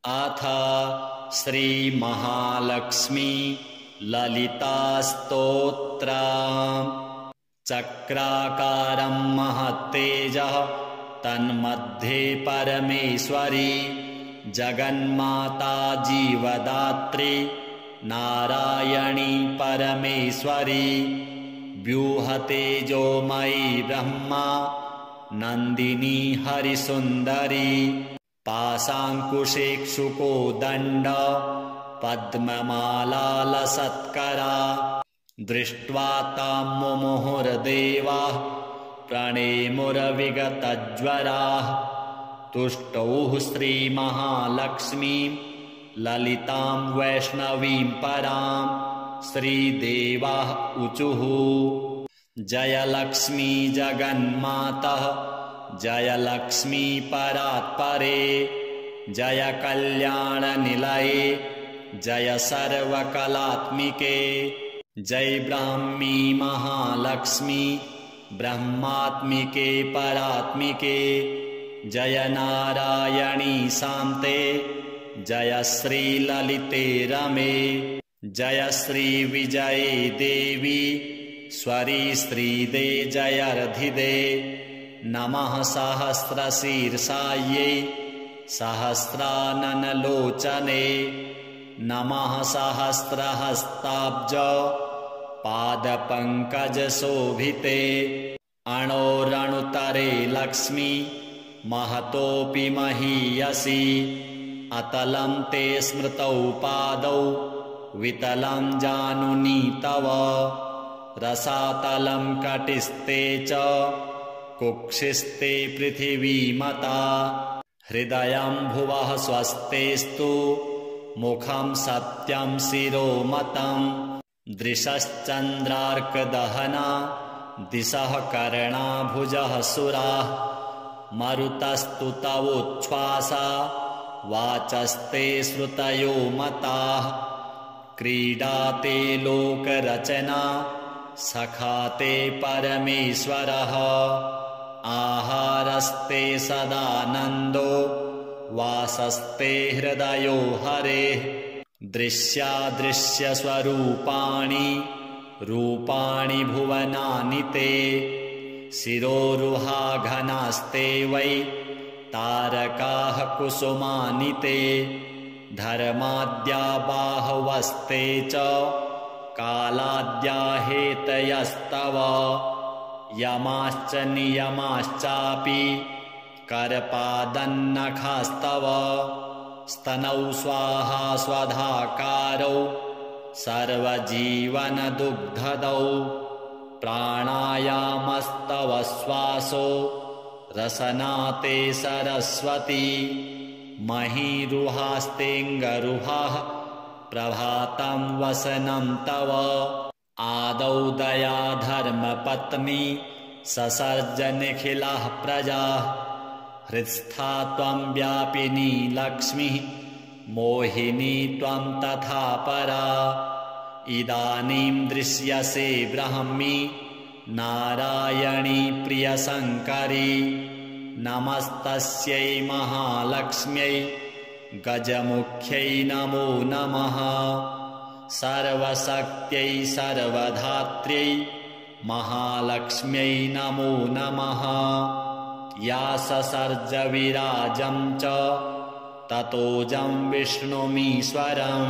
अथ श्रीमहालक्ष्मी ललितास्तोत्रम्। चक्राकारं महत्तेजः तन्मध्ये परमेश्वरी जगन्माता जीवदात्री नारायणी परमेश्वरी व्यूहतेजोमयी ब्रह्मा नन्दिनी हरिसुन्दरी पाशाङ्कुशेक्षुको दण्ड पद्ममालालसत्करा दृष्ट्वा तां मुमुहुर्देवाः प्रणेमुरविगतज्वराः तुष्टौः श्रीमहालक्ष्मीं ललितां वैष्णवीं परां श्रीदेवाः ऊचुः। जय लक्ष्मी जगन्मातः जय लक्ष्मी परात्परे जय कल्याणनिलये जय सर्वकलात्मिके जय ब्राह्मी महालक्ष्मी ब्रह्मात्मिके परात्मिके जय नारायणी शान्ते जय श्रीललिते रमे जय श्रीविजये देवी स्वरी श्रीदे जयर्धिदे नमः सहस्रशीर्षायै सहस्राननलोचने नमः सहस्रहस्ताब्ज पादपङ्कजशोभिते अणोरणुतरे लक्ष्मी महतोऽपि महीयसी अतलं ते स्मृतौ पादौ वितलं जानुनी तव रसातलं कटिस्ते च कुक्षिस्ते पृथिवीमता हृदयं भुवः स्वस्तेस्तु मुखं सत्यं शिरोमतं दृशश्चन्द्रार्कदहना दिशः कर्णाभुजः सुराः मरुतस्तु तवोच्छ्वासा वाचस्ते श्रुतयो मताः क्रीडाते लोकरचना सखाते परमेश्वरः आहारस्ते सदानन्दो वासस्ते हृदयो हरेः दृश्यादृश्यस्वरूपाणि रूपाणि भुवनानि ते शिरोरुहा घनास्ते वै तारकाः कुसुमानि ते धर्माद्या बाहवस्ते च कालाद्या हेतयस्तव यमाश्च नियमाश्चापि करपादन्नखास्तव स्तनौ स्वाहा स्वधाकारौ सर्वजीवनदुग्धदौ प्राणायामस्तव श्वासो रसनाते सरस्वती महीरुहास्तेऽङ्गरुहाः प्रभातं वसनं तव आदौ दया धर्मपत्नी ससर्जनिखिलाः प्रजाः हृत्स्था त्वं व्यापिनी लक्ष्मीः मोहिनी त्वं तथा परा इदानीं दृश्यसे ब्राह्मी नारायणी प्रियशङ्करी नमस्तस्यै महालक्ष्म्यै गजमुख्यै नमो नमः सर्वशक्त्यै सर्वधात्र्यै महालक्ष्म्यै नमो नमः या ससर्ज विराजं च ततोजं विष्णुमीश्वरं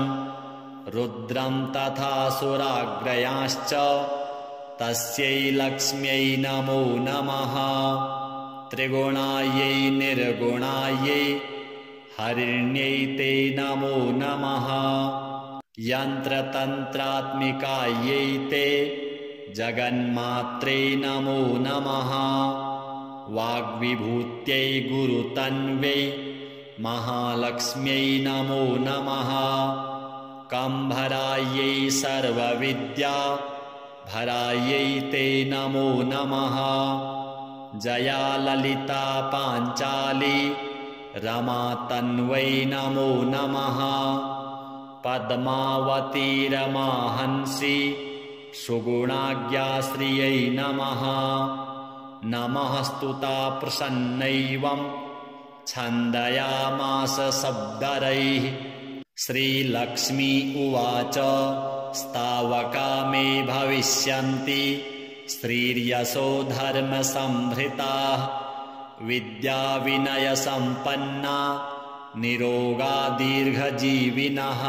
रुद्रं तथा सुराग्रयांश्च तस्यै लक्ष्म्यै नमो नमः त्रिगुणायै निर्गुणायै हरिण्यै ते नमो नमः यन्त्रतन्त्रात्मिकायै ते जगन्मात्रे नमो नमः वाग्विभूत्यै गुरुतन्वै महालक्ष्म्यै नमो नमः कम्भरायै सर्वविद्या भरायै ते नमो नमः जया ललिता पाञ्चाली रमा तन्वै नमो नमः पद्मावती रमाहंसी सुगुणाज्ञाश्रियै नमः नमः स्तुता प्रसन्नैवं छन्दयामास शब्दरैः। श्रीलक्ष्मी उवाच स्तावका मे भविष्यन्ति श्रीर्यशो धर्मसंभृताः विद्या विनयसम्पन्ना निरोगा दीर्घजीविनः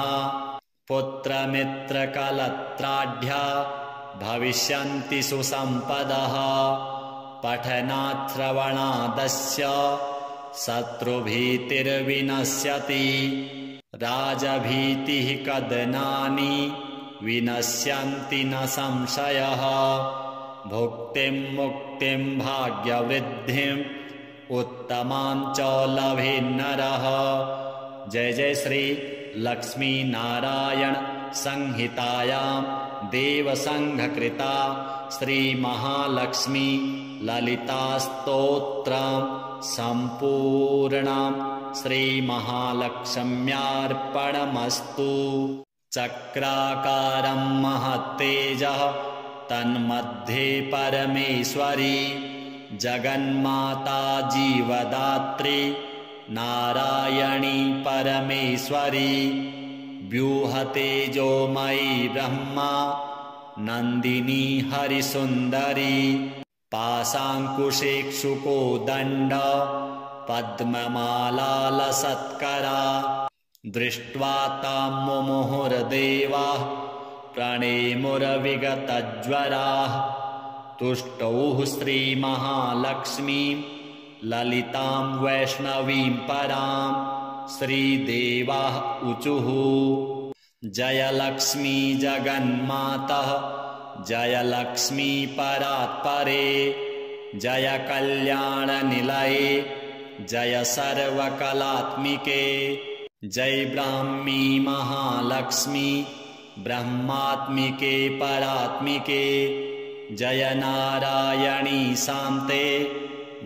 पुत्रमित्रकलत्राढ्या भविष्यन्ति सुसम्पदः पठनाच्छ्रवणादस्य शत्रुभीतिर्विनश्यति राजभीतिः कदनानि विनश्यन्ति न संशयः भुक्तिं मुक्तिं भाग्यवृद्धिम् उत्तमां च लभेन्नरः। जय जय श्री लक्ष्मी नारायण संहितायां देवसंघकृता श्री महालक्ष्मी ललिता स्तोत्रं सम्पूर्णं श्री महालक्ष्म्यार्पणमस्तु। चक्राकारं महत्तेजः तन्मध्ये परमेश्वरी जगन्माता जीवदात्री नारायणी परमेश्वरी व्यूहतेजोमयी ब्रह्मा नन्दिनी हरिसुन्दरी पाशाङ्कुशेक्षुको दण्ड पद्ममालालसत्करा दृष्ट्वा तां मुमुहुर्देवाः प्रणेमुरविगतज्वराः तुष्टौः श्रीमहालक्ष्मीं ललितां वैष्णवीं परां श्रीदेवाः ऊचुः जय लक्ष्मी जगन्मातः जय लक्ष्मी परात्परे जय कल्याणनिलये जय सर्वकलात्मिके जय ब्राह्मी महालक्ष्मी ब्रह्मात्मिके परात्मिके जय नारायणी शान्ते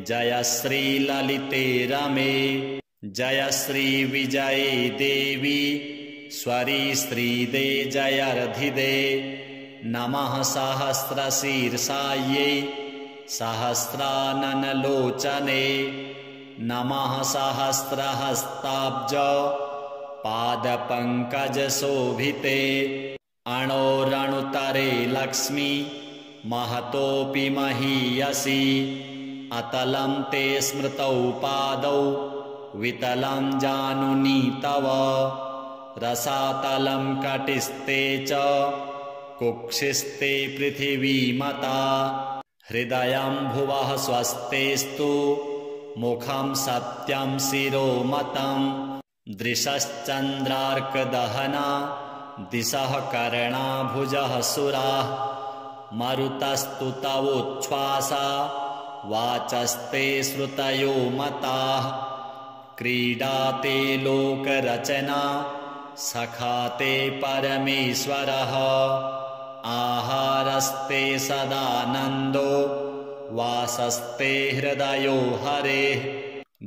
जय श्री ललिते रमे जय श्री विजये देवी स्वरी श्रीदे जयर्धिदे नमः सहस्रशीर्षायै सहस्राननलोचने नमः सहस्रहस्ताब्ज पादपङ्कजशोभिते अणोरणुतरे लक्ष्मी महतोऽपि महीयसी अतलं ते स्मृतौ पादौ वितलं जानुनी तव रसातलं कटिस्ते च कुक्षिस्ते पृथिवीमता हृदयं भुवः स्वस्तेस्तु मुखं सत्यं शिरोमतं दृशश्चन्द्रार्कदहना दिशः कर्णाभुजः सुराः मरुतस्तु तवोच्छ्वासा वाचस्ते श्रुतयो मताः क्रीडाते लोकरचना सखाते परमेश्वरः आहारस्ते सदानन्दो वासस्ते हृदयो हरेः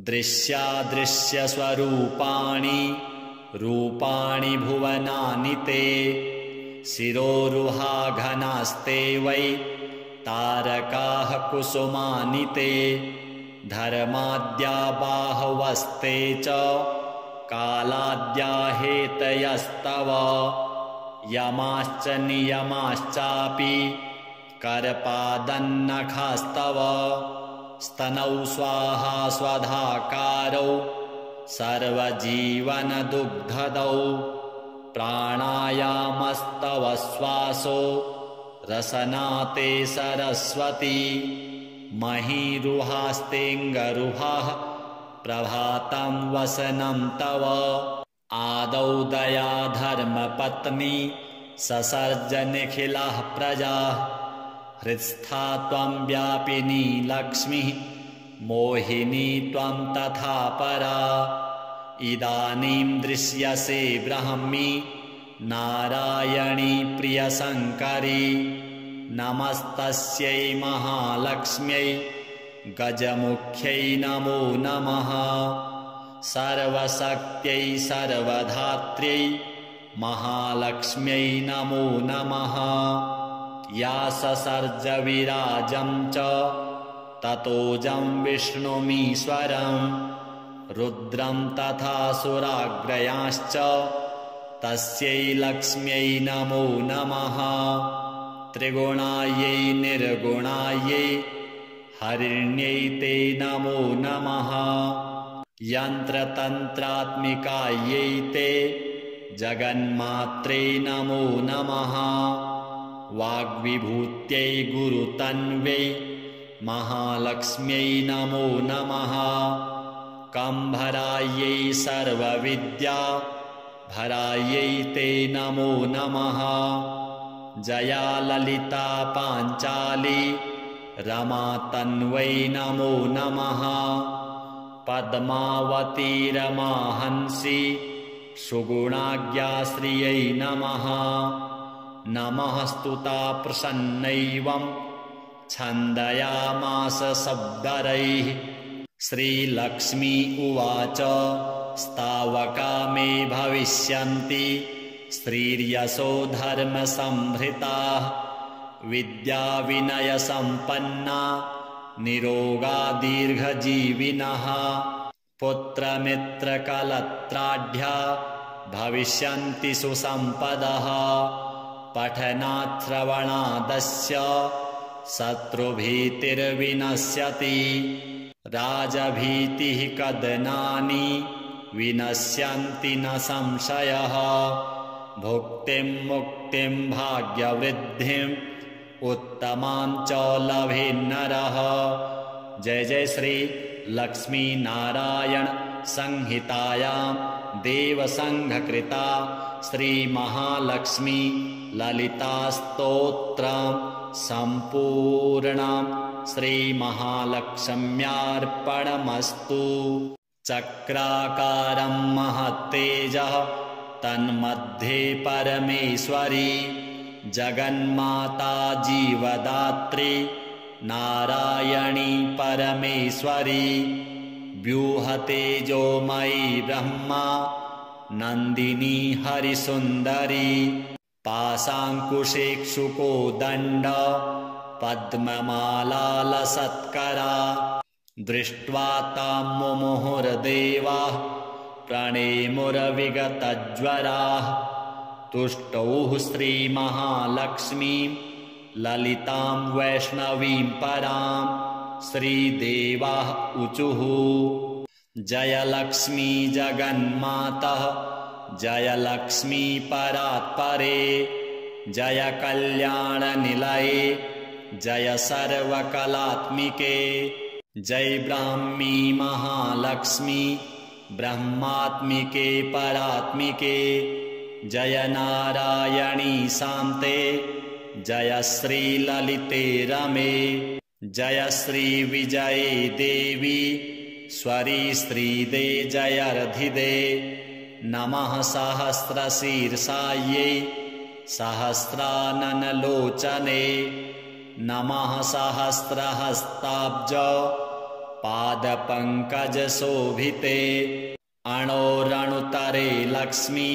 दृश्यादृश्यस्वरूपाणि रूपाणि भुवनानि ते शिरोरुहाघनास्ते वै तारकाः कुसुमानि ते धर्माद्या बाहवस्ते च कालाद्या हेतयस्तव यमाश्च नियमाश्चापि करपादन्नखास्तव स्तनौ स्वाहा स्वधाकारौ सर्वजीवनदुग्धदौ प्राणायामस्तव श्वासो रसनाते सरस्वती महीरुहास्तेऽङ्गरुहाः प्रभातं वसनं तव आदौ दया धर्मपत्नी ससर्ज निखिलाः प्रजाः हृत्स्था त्वं व्यापिनी लक्ष्मीः मोहिनी त्वं तथा परा इदानीं दृश्यसे ब्राह्मी नारायणी प्रियशङ्करी नमस्तस्यै महालक्ष्म्यै गजमुख्यै नमो नमः सर्वशक्त्यै सर्वधात्र्यै महालक्ष्म्यै नमो नमः या ससर्ज विराजं च ततोजं विष्णुमीश्वरं रुद्रं तथासुराग्रयांश्च तस्यै लक्ष्म्यै नमो नमः। त्रिगुणायै निर्गुणायै हरिण्यै ते नमो नमः। यन्त्रतन्त्रात्मिकायै ते जगन्मात्रे नमो नमः। वाग्विभूत्यै गुरुतन्वै महालक्ष्म्यै नमो नमः। कम्भरायै सर्वविद्या भरायै ते नमो नमः। जया ललिता पाञ्चाली रमा तन्वै नमो नमः। पद्मावती रमाहंसी सुगुणाज्ञाश्रियै नमः। नमः स्तुता प्रसन्नैवं छन्दयामास शब्दरैः। श्रीलक्ष्मी उवाच स्तावका मे भविष्यन्ति श्रीर्यशो धर्मसंभृताः। विद्याविनयसम्पन्ना निरोगा दीर्घजीविनः। पुत्रमित्रकलत्राढ्या भविष्यन्ति सुसम्पदः। पठनाच्छ्रवणादस्य शत्रुभीतिर्विनश्यति। राजभीतिः कदनानि विनश्यन्ति न संशयः। भुक्तिं मुक्तिं भाग्यवृद्धिम् उत्तमां च लभेन्नरः। जय जय श्री लक्ष्मी नारायण संहितायां देवसंघकृता श्री महालक्ष्मी ललिता स्तोत्रं सम्पूर्णं श्री महालक्ष्म्यार्पणमस्तु। चक्राकारं महत्तेजः तन्मध्ये परमेश्वरी जगन्माता जीवदात्री नारायणी परमेश्वरी। व्यूहतेजोमयी ब्रह्मा नन्दिनी हरिसुन्दरी। पाशाङ्कुशेक्षुको दण्ड पद्ममालालसत्करा। दृष्ट्वा तां मुमुहुर्देवाः प्रणेमुरविगतज्वराः। तुष्टौः श्रीमहालक्ष्मीं ललितां वैष्णवीं परां। श्रीदेवाः ऊचुः जय लक्ष्मी जगन्मातः जय लक्ष्मी परात्परे। जय कल्याणनिलये जय सर्वकलात्मिके। जय ब्राह्मी महालक्ष्मी ब्रह्मात्मिके परात्मिके। जय नारायणी शान्ते जय श्रीललिते रमे। जय श्रीविजये देवी स्वरी श्रीदे जयर्धिदे। नमः सहस्रशीर्षायै सहस्राननलोचने। नमः सहस्रहस्ताब्ज पादपङ्कजशोभिते। अणोरणुतरे लक्ष्मी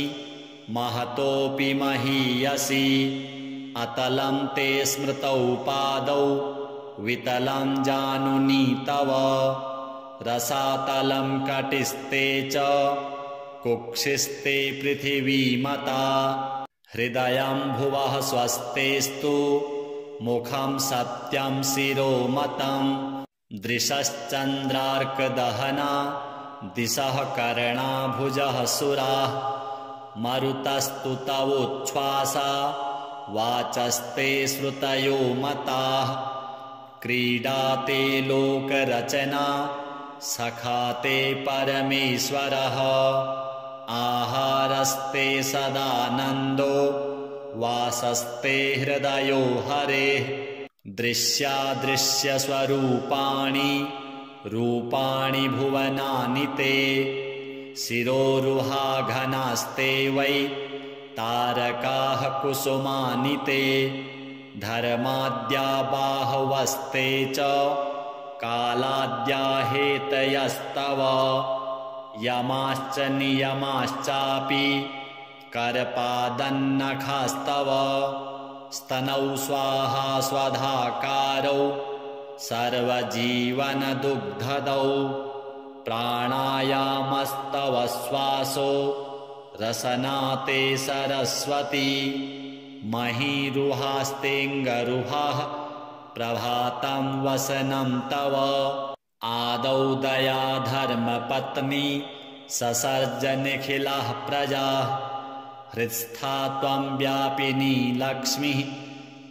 महतोऽपि महीयसी। अतलं ते स्मृतौ पादौ वितलं जानुनी तव। रसातलं कटिस्ते च कुक्षिस्ते पृथिवीमता। हृदयं भुवः स्वस्तेस्तु मुखं सत्यं शिरोमतं। दृशश्चन्द्रार्कदहना दिशः कर्णाभुजः सुराः। मरुतस्तु तवोच्छ्वासा वाचस्ते श्रुतयो मताः। क्रीडाते लोकरचना सखाते परमेश्वरः। आहारस्ते सदानन्दो वासस्ते हृदयो हरेः। दृश्यादृश्यस्वरूपाणि रूपाणि भुवनानि ते। शिरोरुहा घनास्ते वै तारकाः कुसुमानि ते। धर्माद्या बाहवस्ते च कालाद्या हेतयस्तव। यमाश्च नियमाश्चापि करपादन्नखास्तव। स्तनौ स्वाहा स्वधाकारौ सर्वजीवनदुग्धदौ। प्राणायामस्तव श्वासो रसना ते सरस्वती महीरुहास्तेऽङ्गरुहाः प्रभातं वसनं तव आदौ दया धर्मपत्नी ससर्ज निखिलाः प्रजाः हृत्स्था त्वं व्यापिनी लक्ष्मीः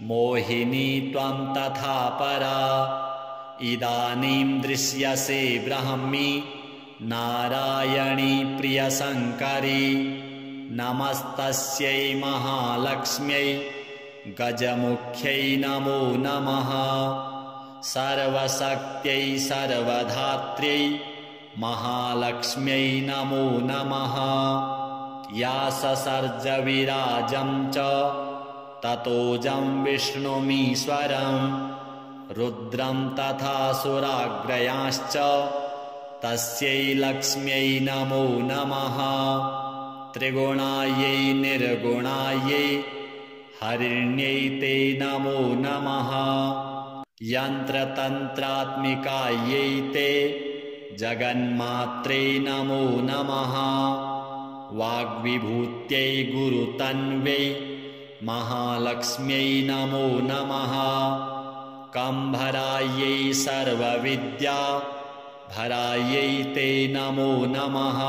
मोहिनी त्वं तथा परा इदानीं दृश्यसे ब्राह्मी नारायणी प्रियशङ्करी नमस्तस्यै महालक्ष्म्यै गजमुख्यै नमो नमः सर्वशक्त्यै सर्वधात्र्यै महालक्ष्म्यै नमो नमः या ससर्ज विराजं च ततोजं विष्णुमीश्वरं रुद्रं तथा सुराग्रयांश्च तस्यै लक्ष्म्यै नमो नमः त्रिगुणायै निर्गुणायै हरिण्यै ते नमो नमः यन्त्रतन्त्रात्मिकायै ते जगन्मात्रे नमो नमः वाग्विभूत्यै गुरुतन्वै महालक्ष्म्यै नमो नमः कम्भरायै सर्वविद्या भरायै ते नमो नमः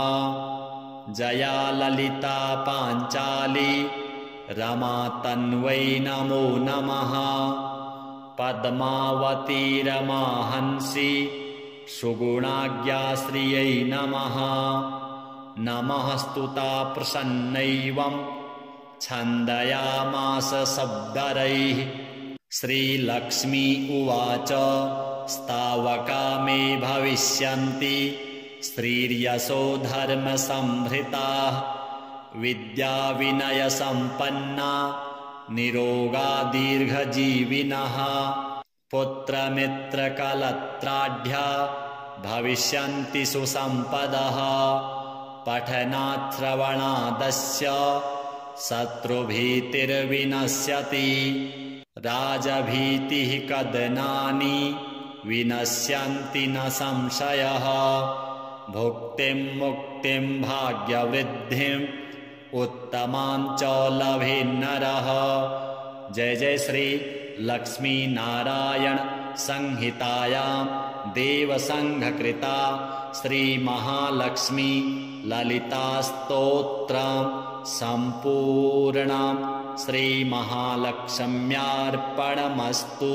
जया ललिता पाञ्चाली रमा तन्वै नमो नमः पद्मावती रमाहंसी सुगुणाज्ञाश्रियै नमः नमः स्तुता प्रसन्नैवं छन्दयामास शब्दरैः श्रीलक्ष्मी उवाच स्तावका मे भविष्यन्ति श्रीर्यशो धर्मसंभृताः विद्या विनयसम्पन्ना निरोगा दीर्घजीविनः पुत्रमित्रकलत्राढ्या भविष्यन्ति सुसम्पदः पठनाच्छ्रवणादस्य शत्रुभीतिर्विनश्यति राजभीतिः कदनानि विनश्यन्ति न संशयः भुक्तिं मुक्तिं भाग्यवृद्धिम् उत्तमां च लभेन्नरः जय जय श्री लक्ष्मी नारायण संहितायां देवसंघकृता श्री महालक्ष्मी ललिता स्तोत्रं सम्पूर्णं श्री महालक्ष्म्यार्पणमस्तु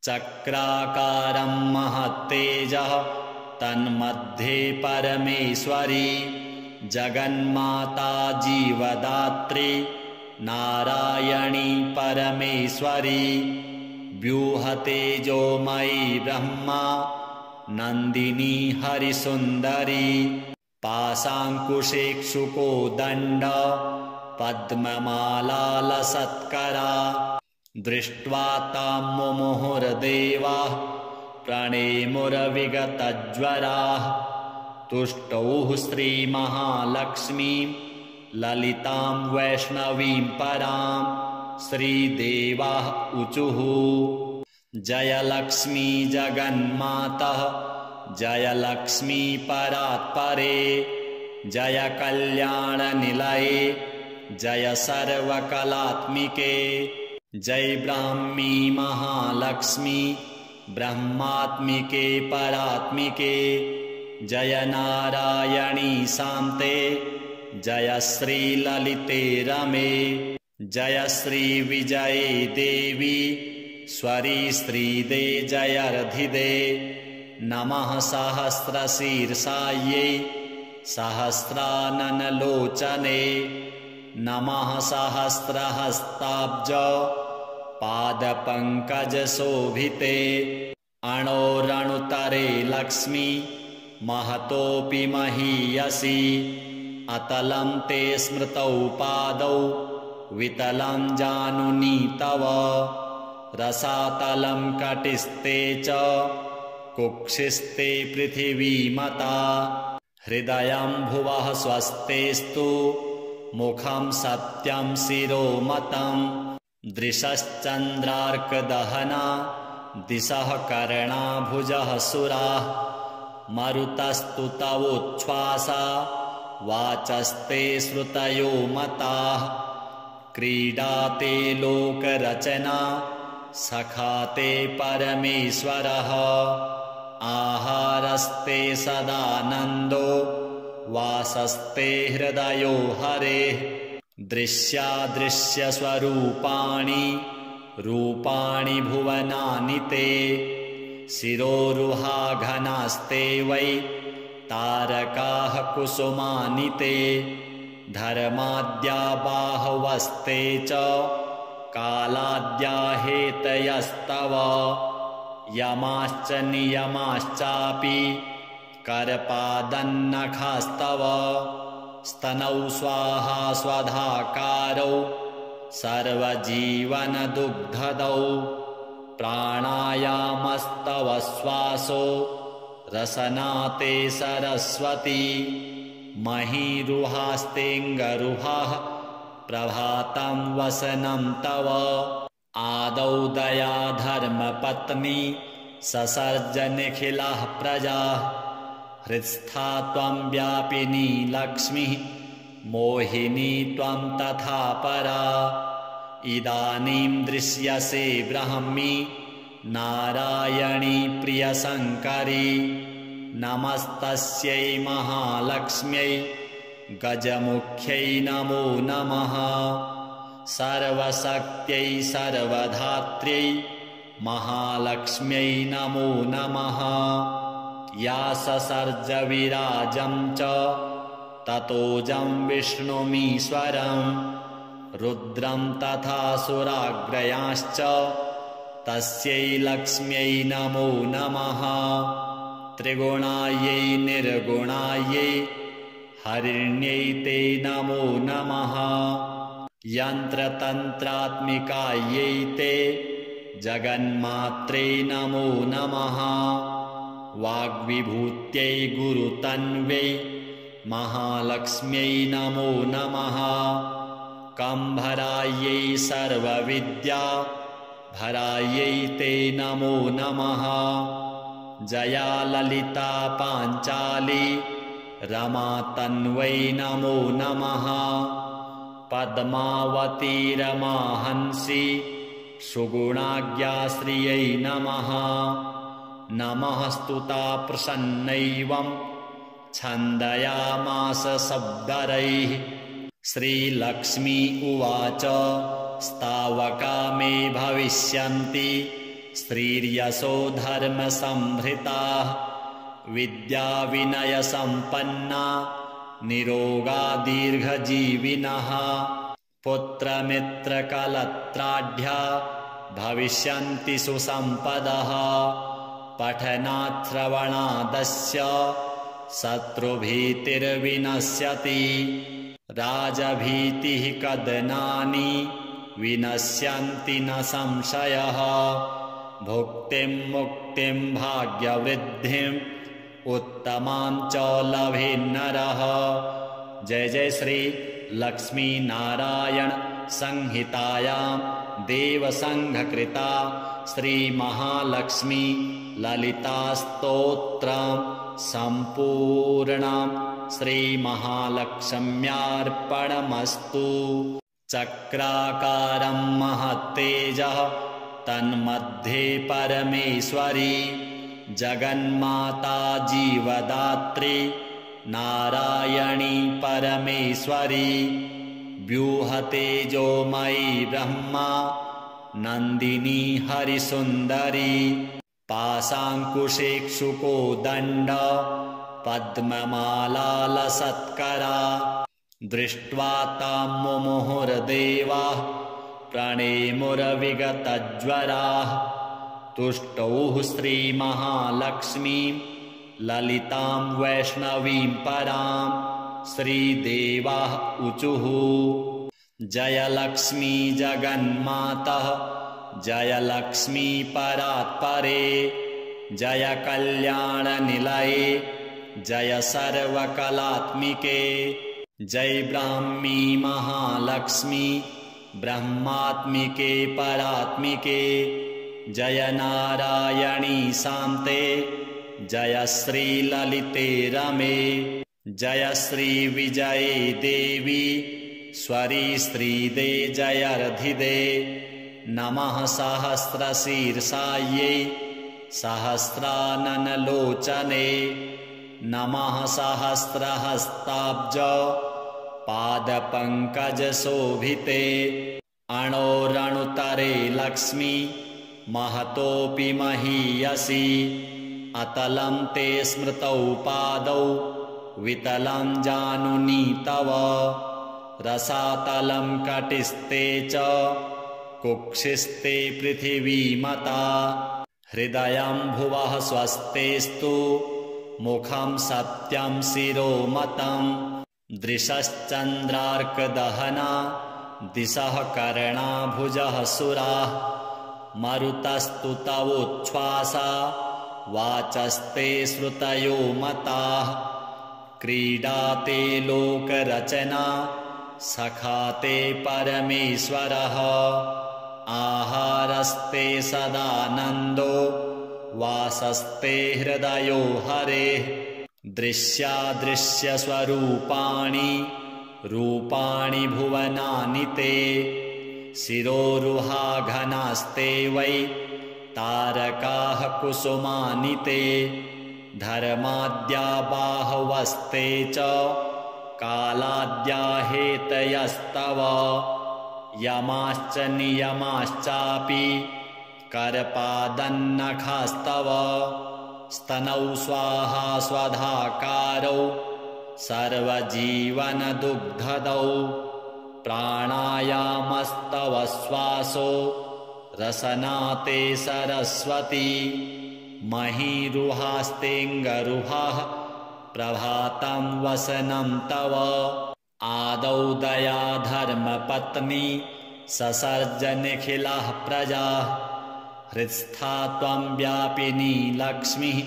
चक्राकारं महत्तेजः तन्मध्ये परमेश्वरी जगन्माता जीवदात्री नारायणी परमेश्वरी व्यूहतेजोमयी ब्रह्मा नन्दिनी हरिसुन्दरी पाशाङ्कुशेक्षुको दण्ड पद्ममालालसत्करा दृष्ट्वा तां मुमुहुर्देवाः प्रणेमुरविगतज्वराः तुष्टौः श्रीमहालक्ष्मीं ललितां वैष्णवीं परां श्रीदेवाः ऊचुः जय लक्ष्मी जगन्मातः जय लक्ष्मी परात्परे जय कल्याणनिलये जय सर्वकलात्मिके जय ब्राह्मी महालक्ष्मी ब्रह्मात्मिके परात्मिके जय नारायणी शान्ते जय श्री ललिते रमे जय श्री विजये देवी स्वरी श्रीदे जयर्धिदे नमः सहस्रशीर्षायै सहस्राननलोचने नमः सहस्रहस्ताब्ज पादपङ्कजशोभिते अणोरणुतरे लक्ष्मी महतोऽपि महीयसी अतलं ते स्मृतौ पादौ वितलं जानुनी तव रसातलं कटिस्ते च कुक्षिस्ते पृथिवीमता हृदयं भुवः स्वस्तेस्तु मुखं सत्यं शिरोमतं दृशश्चन्द्रार्कदहना दिशः कर्णाभुजः सुराः मरुतस्तु तवोच्छ्वासा वाचस्ते श्रुतयो मताः क्रीडाते लोकरचना सखाते परमेश्वरः आहारस्ते सदानन्दो वासस्ते हृदयो हरेः दृश्यादृश्यस्वरूपाणि रूपाणि भुवनानि ते शिरोरुहा घनास्ते वै तारकाः कुसुमानि ते धर्माद्या बाहवस्ते च कालाद्या हेतयस्तव यमाश्च नियमाश्चापि करपादन्नखास्तव स्तनौ स्वाहा स्वधाकारौ सर्वजीवनदुग्धदौ प्राणायामस्तव श्वासो रसनाते सरस्वती महीरुहास्तेऽङ्गरुहाः प्रभातं वसनं तव आदौ दया धर्मपत्नी ससर्ज निखिलाः प्रजाः हृत्स्था त्वं व्यापिनी लक्ष्मीः मोहिनी त्वं तथा परा इदानीं दृश्यसे ब्राह्मी नारायणी प्रियशङ्करी नमस्तस्यै महालक्ष्म्यै गजमुख्यै नमो नमः सर्वशक्त्यै सर्वधात्र्यै महालक्ष्म्यै नमो नमः या ससर्ज विराजं च ततोजं विष्णुमीश्वरं रुद्रं तथा सुराग्रयांश्च तस्यै लक्ष्म्यै नमो नमः त्रिगुणायै निर्गुणायै हरिण्यै ते नमो नमः यन्त्रतन्त्रात्मिकायै ते जगन्मात्रे नमो नमः वाग्विभूत्यै गुरुतन्वै महालक्ष्म्यै नमो नमः कम्भरायै सर्वविद्या भरायै ते नमो नमः जया ललिता पाञ्चाली रमा तन्वै नमो नमः पद्मावती रमाहंसी सुगुणाज्ञा श्रियै नमः नमः स्तुता प्रसन्नैवं छन्दयामास शब्दरैः श्रीलक्ष्मी उवाच स्तावका मे भविष्यन्ति श्रीर्यशो धर्मसंभृताः विद्याविनयसम्पन्ना निरोगा दीर्घजीविनः पुत्रमित्रकलत्राढ्या भविष्यन्ति सुसम्पदः पठनाच्छ्रवणादस्य शत्रुभीतिर्विनश्यति राजभीतिः कदनानि विनश्यन्ति न संशयः भुक्तिं मुक्तिं भाग्यवृद्धिम् उत्तमां च लभेन्नरः जय जय श्री लक्ष्मी नारायण संहितायां देवसंघकृता श्री महालक्ष्मी ललिता स्तोत्रं सम्पूर्णं श्री महालक्ष्म्यार्पणमस्तु चक्राकारं महत्तेजः तन्मध्ये परमेश्वरी जगन्माता जीवदात्री नारायणी परमेश्वरी व्यूहतेजोमयी ब्रह्मा नन्दिनी हरिसुन्दरी पाशाङ्कुशेक्षुको दण्ड पद्ममालालसत्करा दृष्ट्वा तां मुमुहुर्देवाः प्रणेमुरविगतज्वराः तुष्टौः श्रीमहालक्ष्मीं ललितां वैष्णवीं परां श्रीदेवाः ऊचुः जय लक्ष्मी जगन्मातः जय लक्ष्मी परात्परे जय कल्याणनिलये जय सर्वकलात्मिके जय ब्राह्मी महालक्ष्मी ब्रह्मात्मिके परात्मिके जय नारायणी शान्ते जय श्री ललिते रमे जय श्री विजये देवी स्वरी श्रीदे जयर्धिदे नमः सहस्रशीर्षायै सहस्राननलोचने नमः सहस्रहस्ताब्ज पादपङ्कजशोभिते अणोरणुतरे लक्ष्मी महतोऽपि महीयसी अतलं ते स्मृतौ पादौ वितलं जानुनी तव रसातलं कटिस्ते च कुक्षिस्ते पृथिवीमता हृदयं भुवः स्वस्तेस्तु मुखं सत्यं शिरोमतं दृशश्चन्द्रार्कदहना दिशः कर्णाभुजः सुराः मरुतस्तु तवोच्छ्वासा वाचस्ते श्रुतयो मताः क्रीडाते लोकरचना सखाते परमेश्वरः आहारस्ते सदानन्दो वासस्ते हृदयो हरेः दृश्यादृश्यस्वरूपाणि रूपाणि भुवनानि ते शिरोरुहा घनास्ते वै तारकाः कुसुमानि ते धर्माद्या बाहवस्ते च कालाद्या हेतयस्तव यमाश्च नियमाश्चापि करपादन्नखास्तव स्तनौ स्वाहा स्वधाकारौ सर्वजीवनदुग्धदौ प्राणायामस्तव श्वासो रसनाते सरस्वती महीरुहास्तेऽङ्गरुहाः प्रभातं वसनं तव आदौ दया धर्मपत्नी ससर्जनिखिलः प्रजाः हृत्स्था त्वं व्यापिनी लक्ष्मीः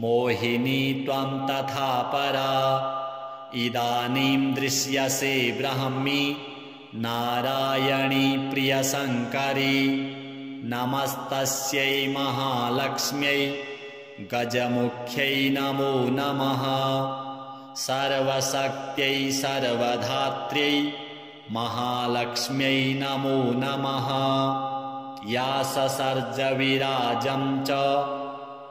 मोहिनी त्वं तथा परा इदानीं दृश्यसे ब्रह्मी नारायणी प्रियशङ्करी नमस्तस्यै महालक्ष्म्यै गजमुख्यै नमो नमः सर्वशक्त्यै सर्वधात्र्यै महालक्ष्म्यै नमो नमः या ससर्ज विराजं च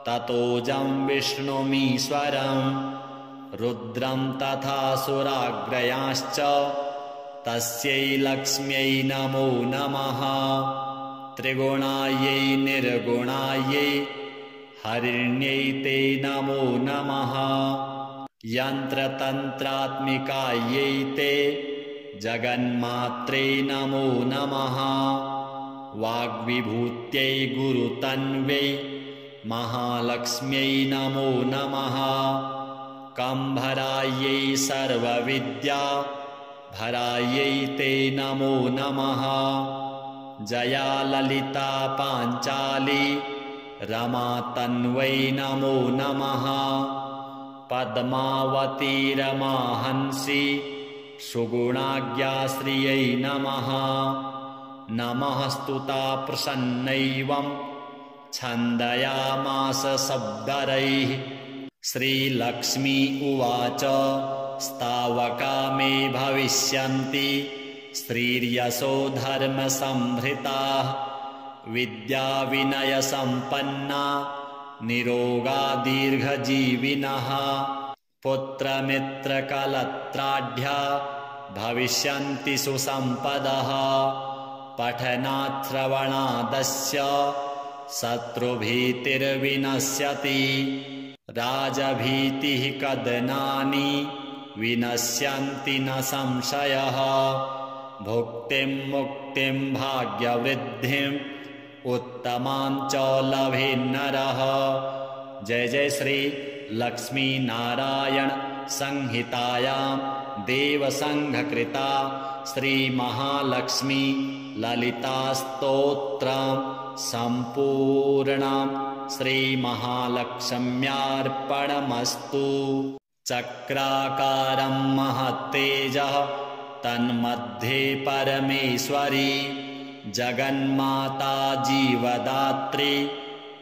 ततोजं विष्णुमीश्वरं रुद्रं तथा सुराग्रयांश्च तस्यै लक्ष्म्यै नमो नमः त्रिगुणायै निर्गुणायै हरिण्यै ते नमो नमः यन्त्रतन्त्रात्मिकायै ते जगन्मात्रे नमो नमः वाग्विभूत्यै गुरुतन्वै महालक्ष्म्यै नमो नमः कम्भरायै सर्वविद्या भरायै ते नमो नमः जया ललिता पाञ्चाली रमा तन्वै नमो नमः पद्मावती रमाहंसी सुगुणाज्ञाश्रियै नमः नमः स्तुता प्रसन्नैवं छन्दयामास शब्दरैः श्रीलक्ष्मी उवाच स्तावका मे भविष्यन्ति श्रीर्यशो धर्मसंभृताः विद्या विनयसम्पन्ना निरोगा दीर्घजीविनः पुत्रमित्रकलत्राढ्या भविष्यन्ति सुसम्पदः पठनाच्छ्रवणादस्य शत्रुभीतिर्विनश्यति राजभीतिः कदनानि विनश्यन्ति न संशयः भुक्तिं मुक्तिं भाग्यवृद्धिम् उत्तमां च लभेन्नरः जय जय श्री लक्ष्मी नारायण संहितायां देवसंघकृता श्री महालक्ष्मी ललिता स्तोत्रं सम्पूर्णं श्री महालक्ष्म्यार्पणमस्तु चक्राकारं महत्तेजः तन्मध्ये परमेश्वरी जगन्माता जीवदात्री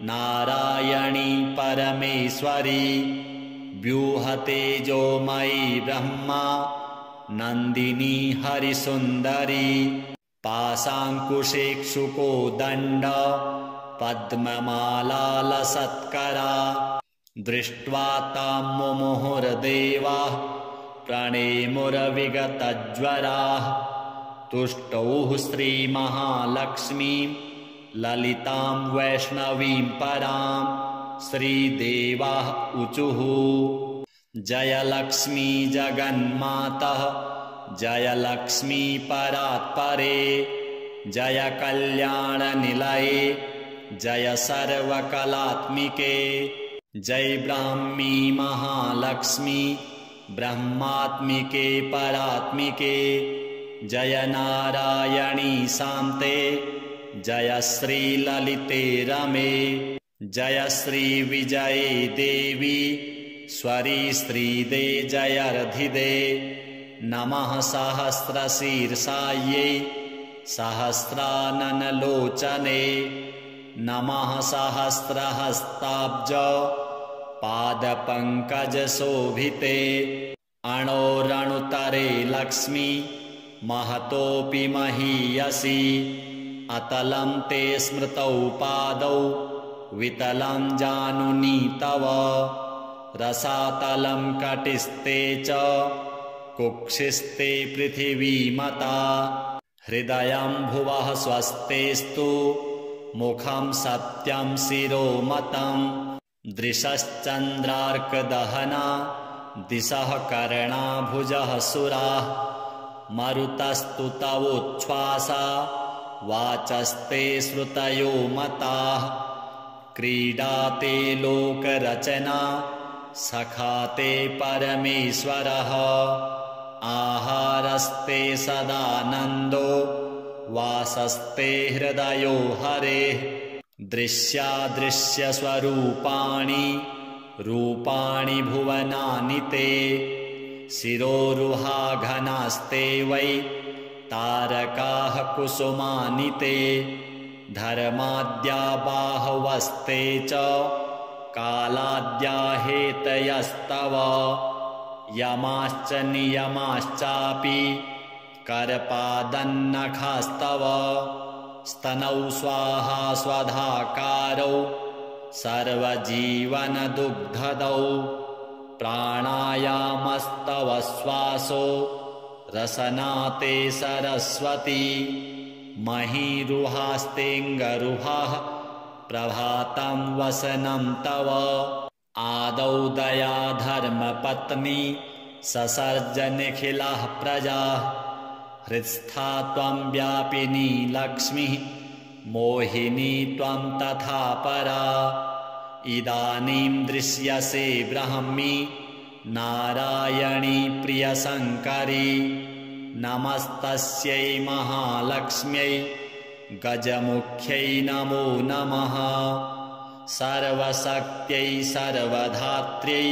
नारायणी परमेश्वरी व्यूहतेजोमयी ब्रह्मा नन्दिनी हरिसुन्दरी पाशाङ्कुशेक्षुकोदण्ड पद्ममालालसत्करा दृष्ट्वा तां मुमुहुर्देवाः प्रणेमुरविगतज्वराः तुष्टौः श्रीमहालक्ष्मीं ललितां वैष्णवीं परां श्रीदेवाः ऊचुः जयलक्ष्मी जगन्मातः जयलक्ष्मी परात्परे जय कल्याणनिलये जय सर्वकलात्मिके जय ब्राह्मी महालक्ष्मी ब्रह्मात्मिके परात्मिके जय नारायणी शान्ते जय श्रीललिते रमे जय श्रीविजये देवी स्वरी श्रीदे जयर्धिदे नमः सहस्रशीर्षायै सहस्राननलोचने नमः सहस्रहस्ताब्ज पादपङ्कजशोभिते अणोरणुतरे लक्ष्मी महतोऽपि महीयसी अतलं ते स्मृतौ पादौ वितलं जानुनी तव रसातलं कटिस्ते च कुक्षिस्ते पृथिवीमता हृदयं भुवः स्वस्तेस्तु मुखं सत्यं शिरोमतं दृशश्चन्द्रार्कदहना दिशः कर्णाभुजः सुराः मरुतस्तु तवोच्छ्वासा वाचस्ते श्रुतयो मताः क्रीडाते लोकरचना सखाते परमेश्वरः आहारस्ते सदानन्दो वासस्ते हृदयो हरेः दृश्यादृश्यस्वरूपाणि रूपाणि भुवनानि ते शिरोरुहाघनास्ते वै तारकाः कुसुमानि ते धर्माद्या बाहवस्ते च कालाद्या हेतयस्तव यमाश्च नियमाश्चापि करपादन्नखास्तव स्तनौ स्वाहा स्वधाकारौ सर्वजीवनदुग्धदौ प्राणायामस्तव श्वासो रसनाते सरस्वती महीरुहास्तेऽङ्गरुहाः प्रभातं वसनं तव आदौ दया धर्मपत्नी ससर्ज निखिलाः प्रजाः हृत्स्था त्वं व्यापिनी लक्ष्मीः मोहिनी त्वं तथा परा इदानीं दृश्यसे ब्राह्मी नारायणी प्रियशङ्करी नमस्तस्यै महालक्ष्म्यै गजमुख्यै नमो नमः सर्वशक्त्यै सर्वधात्र्यै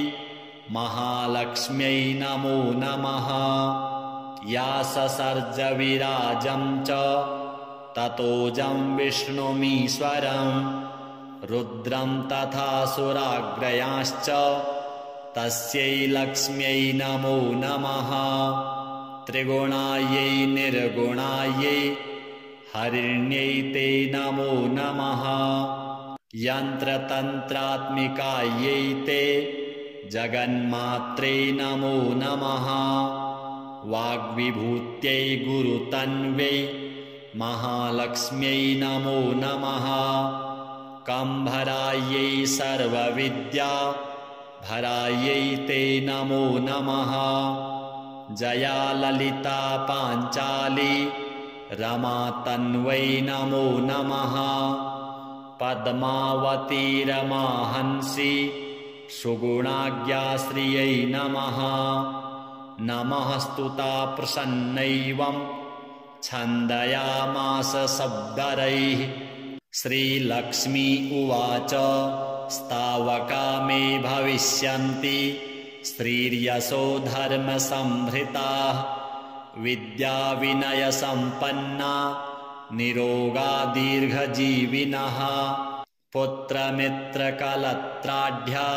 महालक्ष्म्यै नमो नमः या ससर्ज विराजं च ततोजं विष्णुमीश्वरं रुद्रं तथा सुराग्रयांश्च तस्यै लक्ष्म्यै नमो नमः त्रिगुणायै निर्गुणायै हरिण्यै ते नमो नमः यन्त्रतन्त्रात्मिकायै ते जगन्मात्रे नमो नमः वाग्विभूत्यै गुरुतन्वै महालक्ष्म्यै नमो नमः कम्भरायै सर्वविद्या भरायै ते नमो नमः जया ललिता पाञ्चाली रमा तन्वै नमो नमः पद्मावती रमाहंसी सुगुणाज्ञाश्रियै नमः नमः स्तुता प्रसन्नैवं छन्दयामास शब्दरैः श्रीलक्ष्मी उवाच स्तावका मे भविष्यन्ति श्रीर्यशो धर्मसंभृताः विद्याविनयसम्पन्ना निरोगा दीर्घजीविनः पुत्रमित्रकलत्राढ्या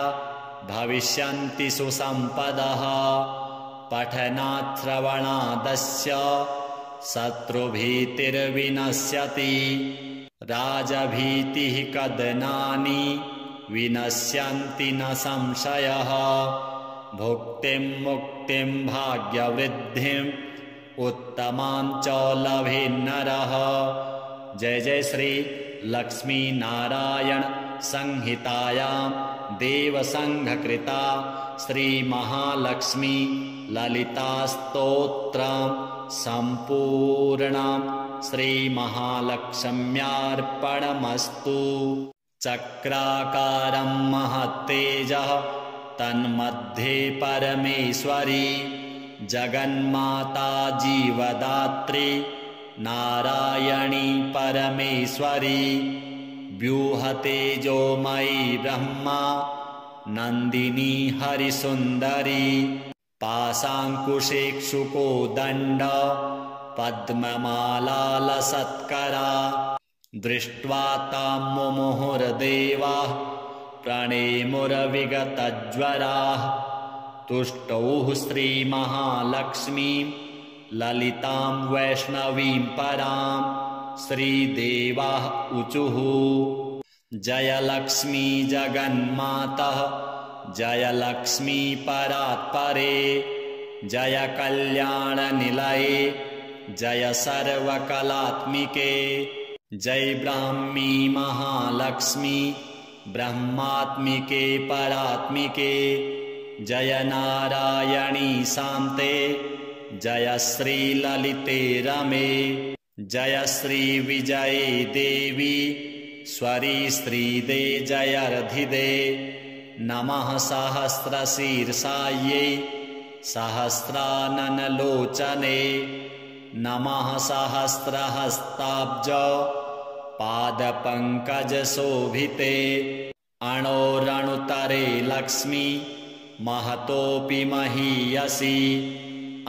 भविष्यन्ति सुसम्पदः पठनाच्छ्रवणादस्य शत्रुभीतिर्विनश्यति राजभीतिः कदनानि विनश्यन्ति न संशयः भुक्तिं मुक्तिं भाग्यवृद्धिम् उत्तमां च लभेन्नरः। जय जय श्री लक्ष्मी नारायण संहितायां देवसंघकृता श्री महालक्ष्मी ललिता स्तोत्रं सम्पूर्णं श्री महालक्ष्म्यार्पणमस्तु। चक्राकारं महत्तेजः तन्मध्ये परमेश्वरी जगन्माता जीवदात्री नारायणी परमेश्वरी व्यूहतेजोमयी ब्रह्मा नन्दिनी हरिसुन्दरी पाशाङ्कुशेक्षुको दण्ड पद्ममालालसत्करा दृष्ट्वा तां मुमुहुर्देवाः प्रणेमुरविगतज्वराः तुष्टौः श्रीमहालक्ष्मीं ललितां वैष्णवीं परां श्रीदेवाः ऊचुः जय लक्ष्मी जगन्मातः जय लक्ष्मी परात्परे जय कल्याणनिलये जय सर्वकलात्मिके जय ब्राह्मी महालक्ष्मी ब्रह्मात्मिके परात्मिके जय नारायणी शान्ते जय श्री ललिते रमे जय श्री विजये देवी स्वरी श्रीदे जयर्धिदे नमः सहस्रशीर्षायै सहस्राननलोचने नमः सहस्रहस्ताब्ज पादपङ्कजशोभिते अणोरणुतरे लक्ष्मी महतोऽपि महीयसी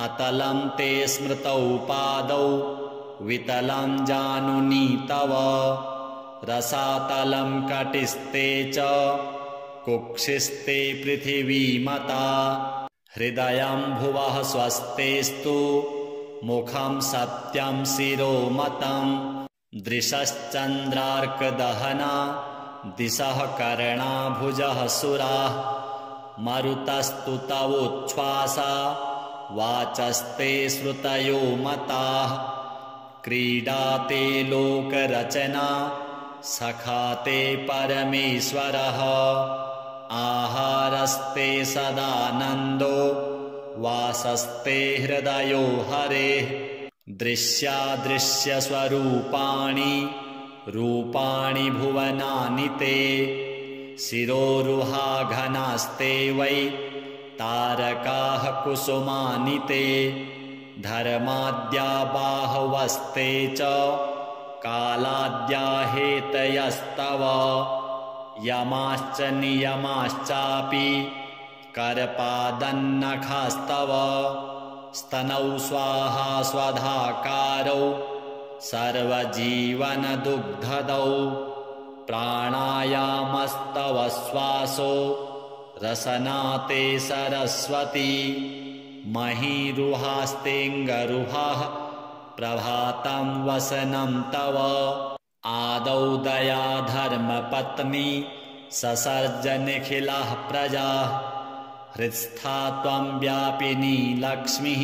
अतलं ते स्मृतौ पादौ वितलं जानुनी तव रसातलं कटिस्ते च कुक्षिस्ते पृथिवीमता हृदयं भुवः स्वस्तेस्तु मुखं सत्यं शिरोमतं दृशश्चन्द्रार्कदहना दिशः कर्णाभुजः सुराः मरुतस्तु तवोच्छ्वासा वाचस्ते श्रुतयो मताः क्रीडाते लोकरचना सखाते परमेश्वरः आहारस्ते सदानन्दो वासस्ते हृदयो हरेः दृश्यादृश्यस्वरूपाणि रूपाणि भुवनानि ते शिरोरुहाघनास्ते वै तारकाः कुसुमानि ते धर्माद्या बाहवस्ते च कालाद्या हेतयस्तव यमाश्च नियमाश्चापि करपादन्नखास्तव स्तनौ स्वाहा स्वधाकारौ सर्वजीवनदुग्धदौ प्राणायामस्तव श्वासो रसनाते सरस्वती महीरुहास्तेऽङ्गरुहाः प्रभातं वसनं तव आदौ दया धर्मपत्नी ससर्जनिखिलाः प्रजाः हृत्स्था त्वं व्यापिनी लक्ष्मीः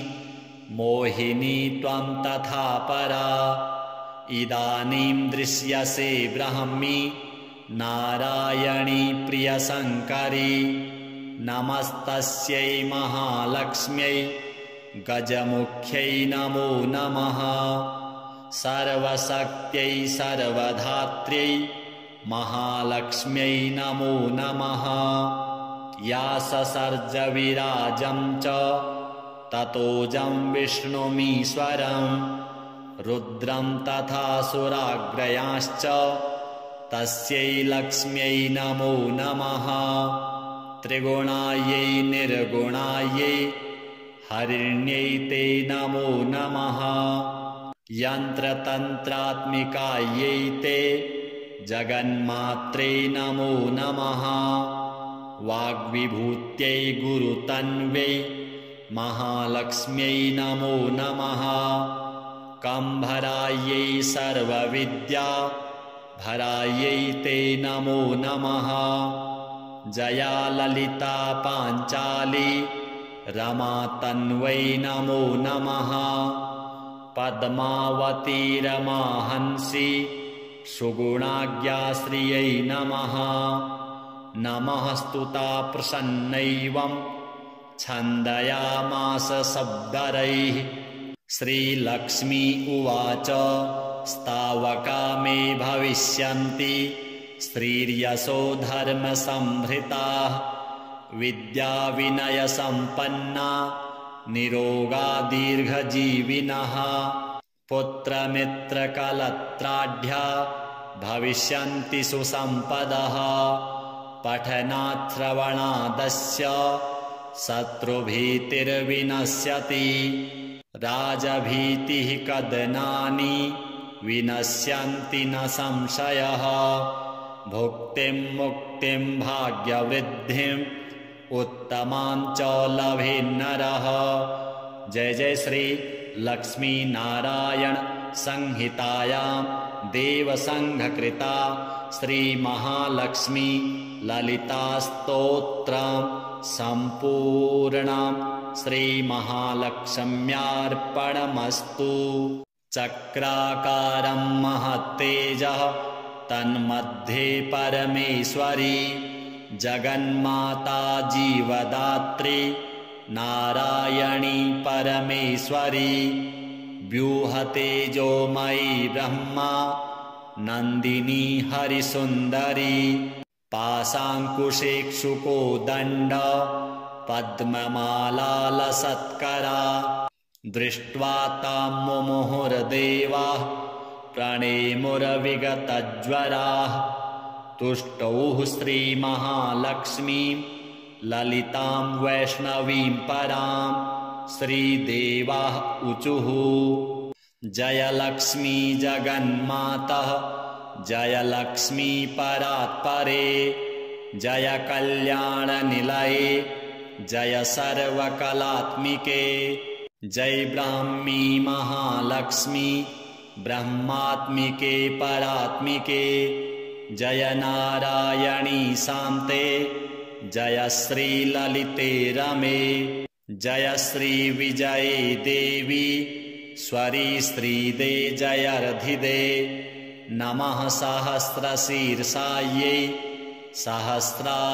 मोहिनी त्वं तथा परा इदानीं दृश्यसे ब्राह्मी नारायणी प्रियशङ्करी नमस्तस्यै महालक्ष्म्यै गजमुख्यै नमो नमः सर्वशक्त्यै सर्वधात्र्यै महालक्ष्म्यै नमो नमः या ससर्ज विराजं च ततोजं विष्णुमीश्वरं रुद्रं तथा सुराग्रयांश्च तस्यै लक्ष्म्यै नमो नमः त्रिगुणायै निर्गुणायै हरिण्यै ते नमो नमः यन्त्रतन्त्रात्मिकायै ते जगन्मात्रे नमो नमः। वाग्विभूत्यै गुरुतन्वै महालक्ष्म्यै नमो नमः। कम्भरायै सर्वविद्या भरायै ते नमो नमः। जया ललिता पाञ्चाली रमा तन्वै नमो नमः। पद्मावती रमाहंसी सुगुणाज्ञाश्रियै नमः। नमः स्तुता प्रसन्नैवं छन्दयामास शब्दरैः। श्रीलक्ष्मी उवाच स्तावका मे भविष्यन्ति श्रीर्यशो धर्मसंभृताः। विद्या विनय सम्पन्ना निरोगा दीर्घजीविनः। पुत्रमित्रकलत्राढ्या भविष्यन्ति सुसम्पदः। पठनाच्छ्रवणादस्य शत्रुभीतिर्विनश्यति। राजभीतिः कदनानि विनश्यन्ति न संशयः। भुक्तिं मुक्तिं भाग्यवृद्धिम् उत्तमां च लभेन्नरः। जय जय श्री लक्ष्मी नारायण संहितायां देवसंघकृता श्री महालक्ष्मी ललिता स्तोत्रं सम्पूर्णं श्री महालक्ष्म्यार्पणमस्तु। चक्राकारं महत्तेजः तन्मध्ये परमेश्वरी। जगन्माता जीवदात्री नारायणी परमेश्वरी। व्यूहतेजोमयी ब्रह्मा नन्दिनी हरिसुन्दरी। पाशाङ्कुशेक्षुको दण्ड पद्ममालालसत्करा। दृष्ट्वा तां मुमुहुर्देवाः प्रणेमुरविगतज्वराः। तुष्टौः श्रीमहालक्ष्मीं ललितां वैष्णवीं परां। श्रीदेवाः ऊचुः जय लक्ष्मी जगन्मातः जय लक्ष्मी परात्परे। जय कल्याणनिलये जय सर्वकलात्मिके। जय ब्राह्मी महालक्ष्मी ब्रह्मात्मिके परात्मिके। जय नारायणी शान्ते जय श्री ललिते रमे। जय श्री विजये देवी स्वरी श्रीदे जयर्धिदे। नमः सहस्रशीर्षायै सहस्राननलोचने।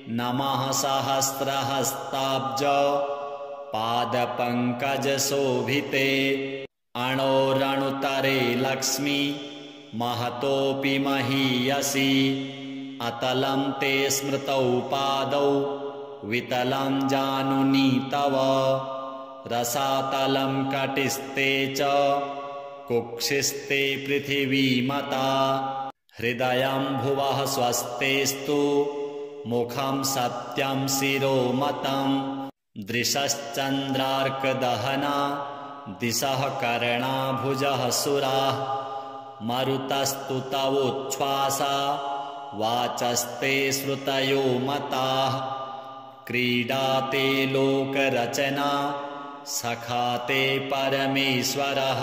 नमः सहस्रहस्ताब्ज पादपङ्कजशोभिते। अणोरणुतरे लक्ष्मी महतोऽपि महीयसी। अतलं ते स्मृतौ पादौ वितलं जानुनी तव। रसातलं कटिस्ते च कुक्षिस्ते पृथिवीमता। हृदयं भुवः स्वस्तेस्तु मुखं सत्यं शिरोमतं। दृशश्चन्द्रार्कदहना दिशः कर्णाभुजः सुराः। मरुतस्तु तवोच्छ्वासा वाचस्ते श्रुतयो मताः। क्रीडाते लोकरचना सखाते परमेश्वरः।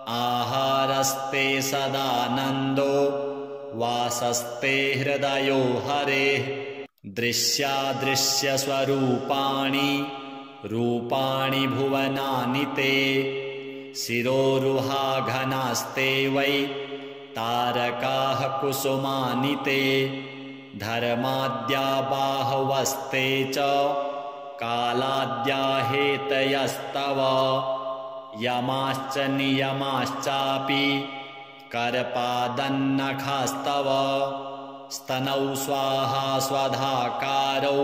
आहारस्ते सदानन्दो वासस्ते हृदयो हरेः। दृश्यादृश्यस्वरूपाणि रूपाणि भुवनानि ते। शिरोरुहाघनास्ते वै तारकाः कुसुमानि ते। धर्माद्या बाहवस्ते च कालाद्या हेतयस्तव। यमाश्च नियमाश्चापि करपादन्नखास्तव। स्तनौ स्वाहा स्वधाकारौ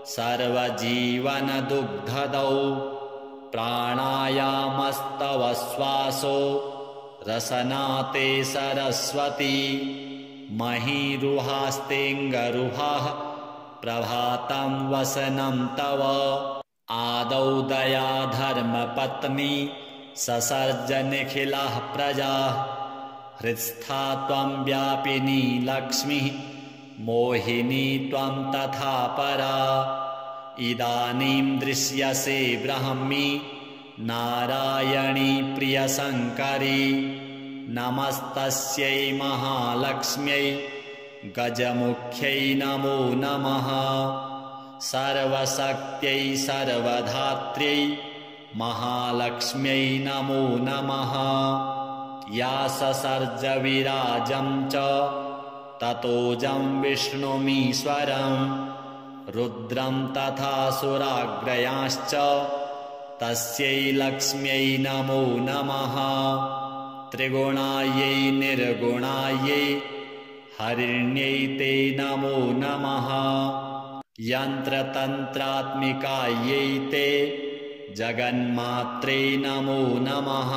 सर्वजीवनदुग्धदौ। प्राणायामस्तव श्वासो रसनाते सरस्वती। महीरुहास्तेऽङ्गरुहाः प्रभातं वसनं तव। आदौ दया धर्मपत्नी ससर्ज निखिलाः प्रजाः। हृत्स्था त्वं व्यापिनी लक्ष्मीः मोहिनी त्वं तथा परा इदानीं दृश्यसे ब्रह्मी नारायणी प्रियशङ्करी नमस्तस्यै महालक्ष्म्यै गजमुख्यै नमो नमः सर्वशक्त्यै सर्वधात्र्यै महालक्ष्म्यै नमो नमः या ससर्ज विराजं च ततोजं विष्णुमीश्वरं रुद्रं तथा सुराग्रयांश्च तस्यै लक्ष्म्यै नमो नमः त्रिगुणायै निर्गुणायै हरिण्यै ते नमो नमः यन्त्रतन्त्रात्मिकायै ते जगन्मात्रे नमो नमः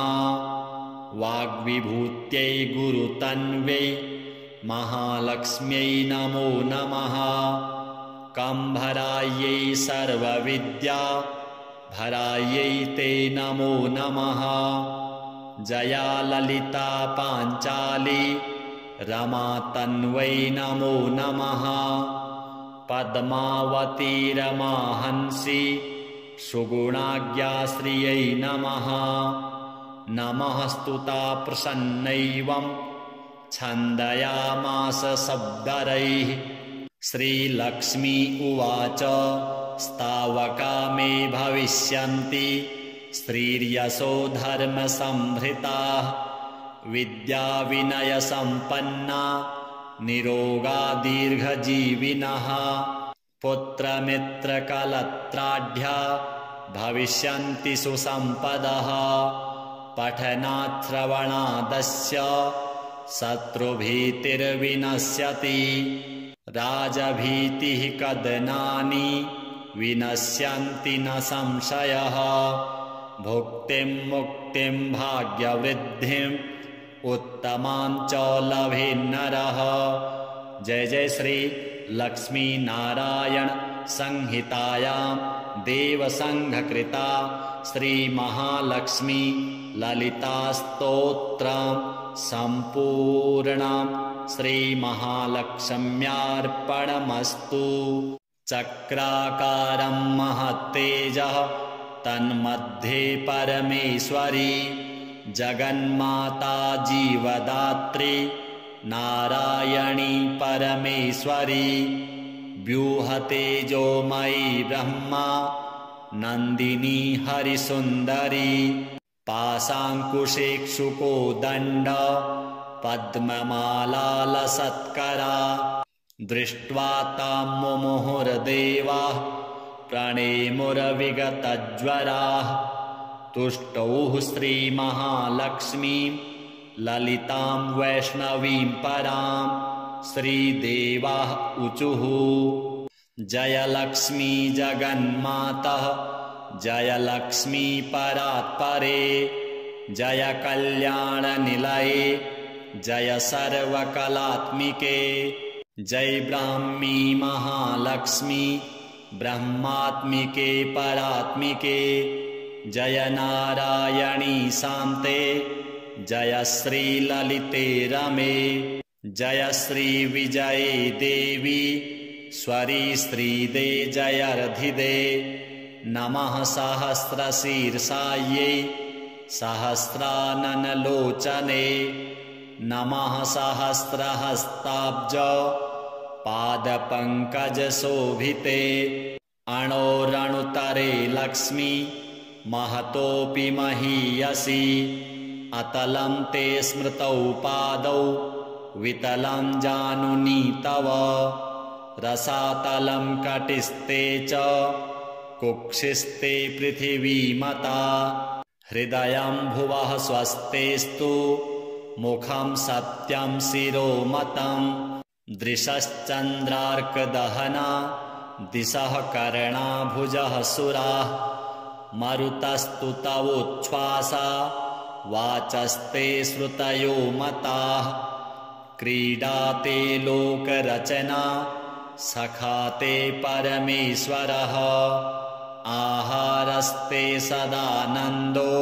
वाग्विभूत्यै गुरुतन्वै महालक्ष्म्यै नमो नमः कम्भरायै सर्वविद्या भरायै ते नमो नमः जया ललिता पाञ्चाली रमा तन्वै नमो नमः पद्मावती रमाहंसी सुगुणाज्ञाश्रियै नमः नमः स्तुता प्रसन्नैवं छन्दयामास शब्दरैः श्रीलक्ष्मी उवाच स्तावका मे भविष्यन्ति श्रीर्यशो धर्मसंभृताः विद्याविनयसम्पन्ना निरोगा दीर्घजीविनः पुत्रमित्रकलत्राढ्या भविष्यन्ति सुसम्पदः पठनाच्छ्रवणादस्य शत्रुभीतिर्विनश्यति राजभीतिः कदनानि विनश्यन्ति न संशयः भुक्तिं मुक्तिं भाग्यवृद्धिम् उत्तमां च लभेन्नरः जय जय श्री लक्ष्मी नारायण संहितायां देवसंघकृता श्री महालक्ष्मी ललिता स्तोत्रं सम्पूर्णं श्री महालक्ष्म्यार्पणमस्तु चक्राकारं महत्तेजः तन्मध्ये परमेश्वरी जगन्माता जीवदात्री नारायणी परमेश्वरी व्यूहतेजोमयी ब्रह्मा नन्दिनी हरिसुन्दरी पाशाङ्कुशेक्षुको दण्ड पद्ममालालसत्करा दृष्ट्वा तां मुमुहुर्देवाः प्रणेमुरविगतज्वराः तुष्टौः श्रीमहालक्ष्मीं ललितां वैष्णवीं परां श्रीदेवाः ऊचुः जय लक्ष्मी जगन्मातः जय लक्ष्मी परात्परे जय कल्याणनिलये जय सर्वकलात्मिके जय ब्राह्मी महालक्ष्मी ब्रह्मात्मिके परात्मिके जय नारायणी शान्ते जय श्री ललिते रमे जय श्री विजये देवी स्वरी श्रीदे जयर्धिदे नमः सहस्रशीर्षायै सहस्राननलोचने नमः सहस्रहस्ताब्ज पादपङ्कजशोभिते अणोरणुतरे लक्ष्मी महतोऽपि महीयसी अतलं ते स्मृतौ पादौ वितलं जानुनी तव रसातलं कटिस्ते च कुक्षिस्ते पृथिवीमता हृदयं भुवः स्वस्तेस्तु मुखं सत्यं शिरोमतं दृशश्चन्द्रार्कदहना दिशः कर्णाभुजः सुराः मरुतस्तु तवोच्छ्वासा वाचस्ते श्रुतयो मताः क्रीडाते लोकरचना सखाते परमेश्वरः आहारस्ते सदानन्दो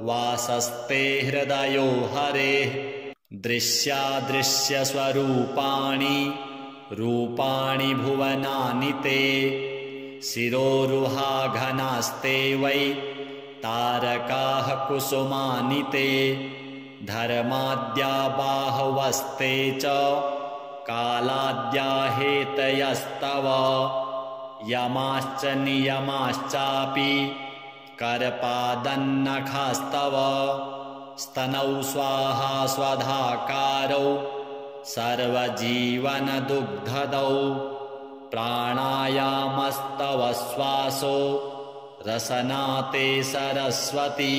वासस्ते हृदयो हरेः दृश्यादृश्यस्वरूपाणि रूपाणि भुवनानि ते शिरोरुहा घनास्ते वै तारकाः कुसुमानि ते धर्माद्या बाहवस्ते च कालाद्या हेतयस्तव यमाश्च नियमाश्चापि करपादन्नखास्तव स्तनौ स्वाहा स्वधाकारौ सर्वजीवनदुग्धदौ प्राणायामस्तव श्वासो रसनाते सरस्वती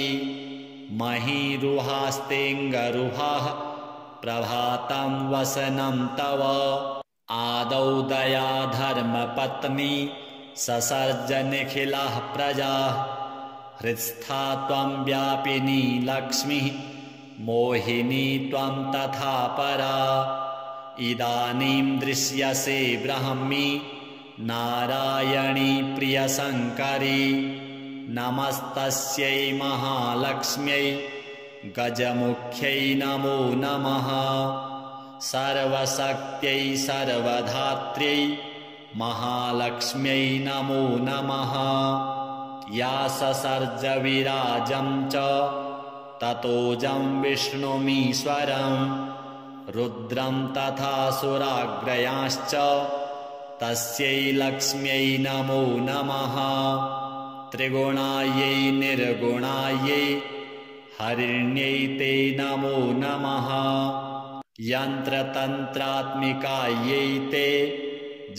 महीरुहास्तेऽङ्गरुहाः प्रभातं वसनं तव आदौ दया धर्मपत्नी ससर्जनिखिलाः प्रजाः हृत्स्था त्वं व्यापिनी लक्ष्मीः मोहिनी त्वं तथा परा इदानीं दृश्यसे ब्राह्मी नारायणी प्रियशङ्करी नमस्तस्यै महालक्ष्म्यै गजमुख्यै नमो नमः सर्वशक्त्यै सर्वधात्र्यै महालक्ष्म्यै नमो नमः या ससर्ज विराजं च ततोजं विष्णुमीश्वरं रुद्रं तथा सुराग्रयांश्च तस्यै लक्ष्म्यै नमो नमः त्रिगुणायै निर्गुणायै हरिण्यै ते नमो नमः यन्त्रतन्त्रात्मिकायै ते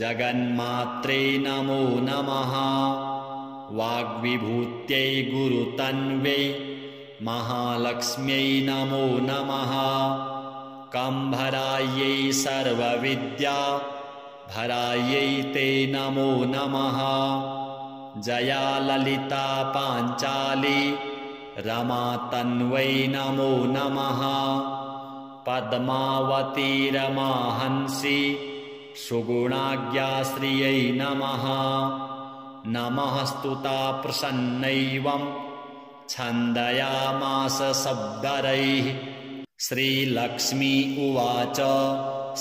जगन्मात्रे नमो नमः वाग्विभूत्यै गुरुतन्वै महालक्ष्म्यै नमो नमः कम्भरायै सर्वविद्या भरायै ते नमो नमः जया ललिता पाञ्चाली रमा तन्वै नमो नमः पद्मावती रमाहंसी सुगुणाज्ञाश्रियै नमः नमः स्तुता प्रसन्नैवं छन्दयामास शब्दरैः श्रीलक्ष्मी उवाच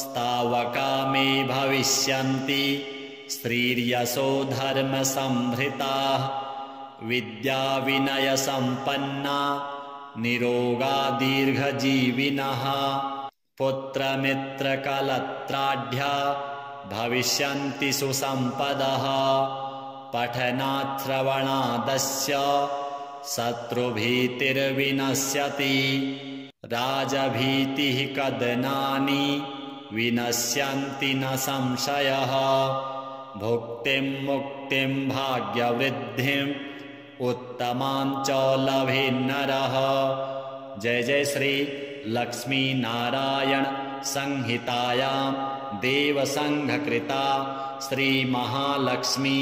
स्तावका मे भविष्यन्ति श्रीर्यशो धर्मसंभृताः विद्या विनयसम्पन्ना निरोगा दीर्घजीविनः पुत्रमित्रकलत्राढ्या भविष्यन्ति सुसम्पदः पठनाच्छ्रवणादस्य शत्रुभीतिर्विनश्यति राजभीतिः कदनानि विनश्यन्ति न संशयः भुक्तिं मुक्तिं भाग्यवृद्धिम् उत्तमां च लभेन्नरः जय जय श्री लक्ष्मी नारायण संहितायां देवसंघकृता श्री महालक्ष्मी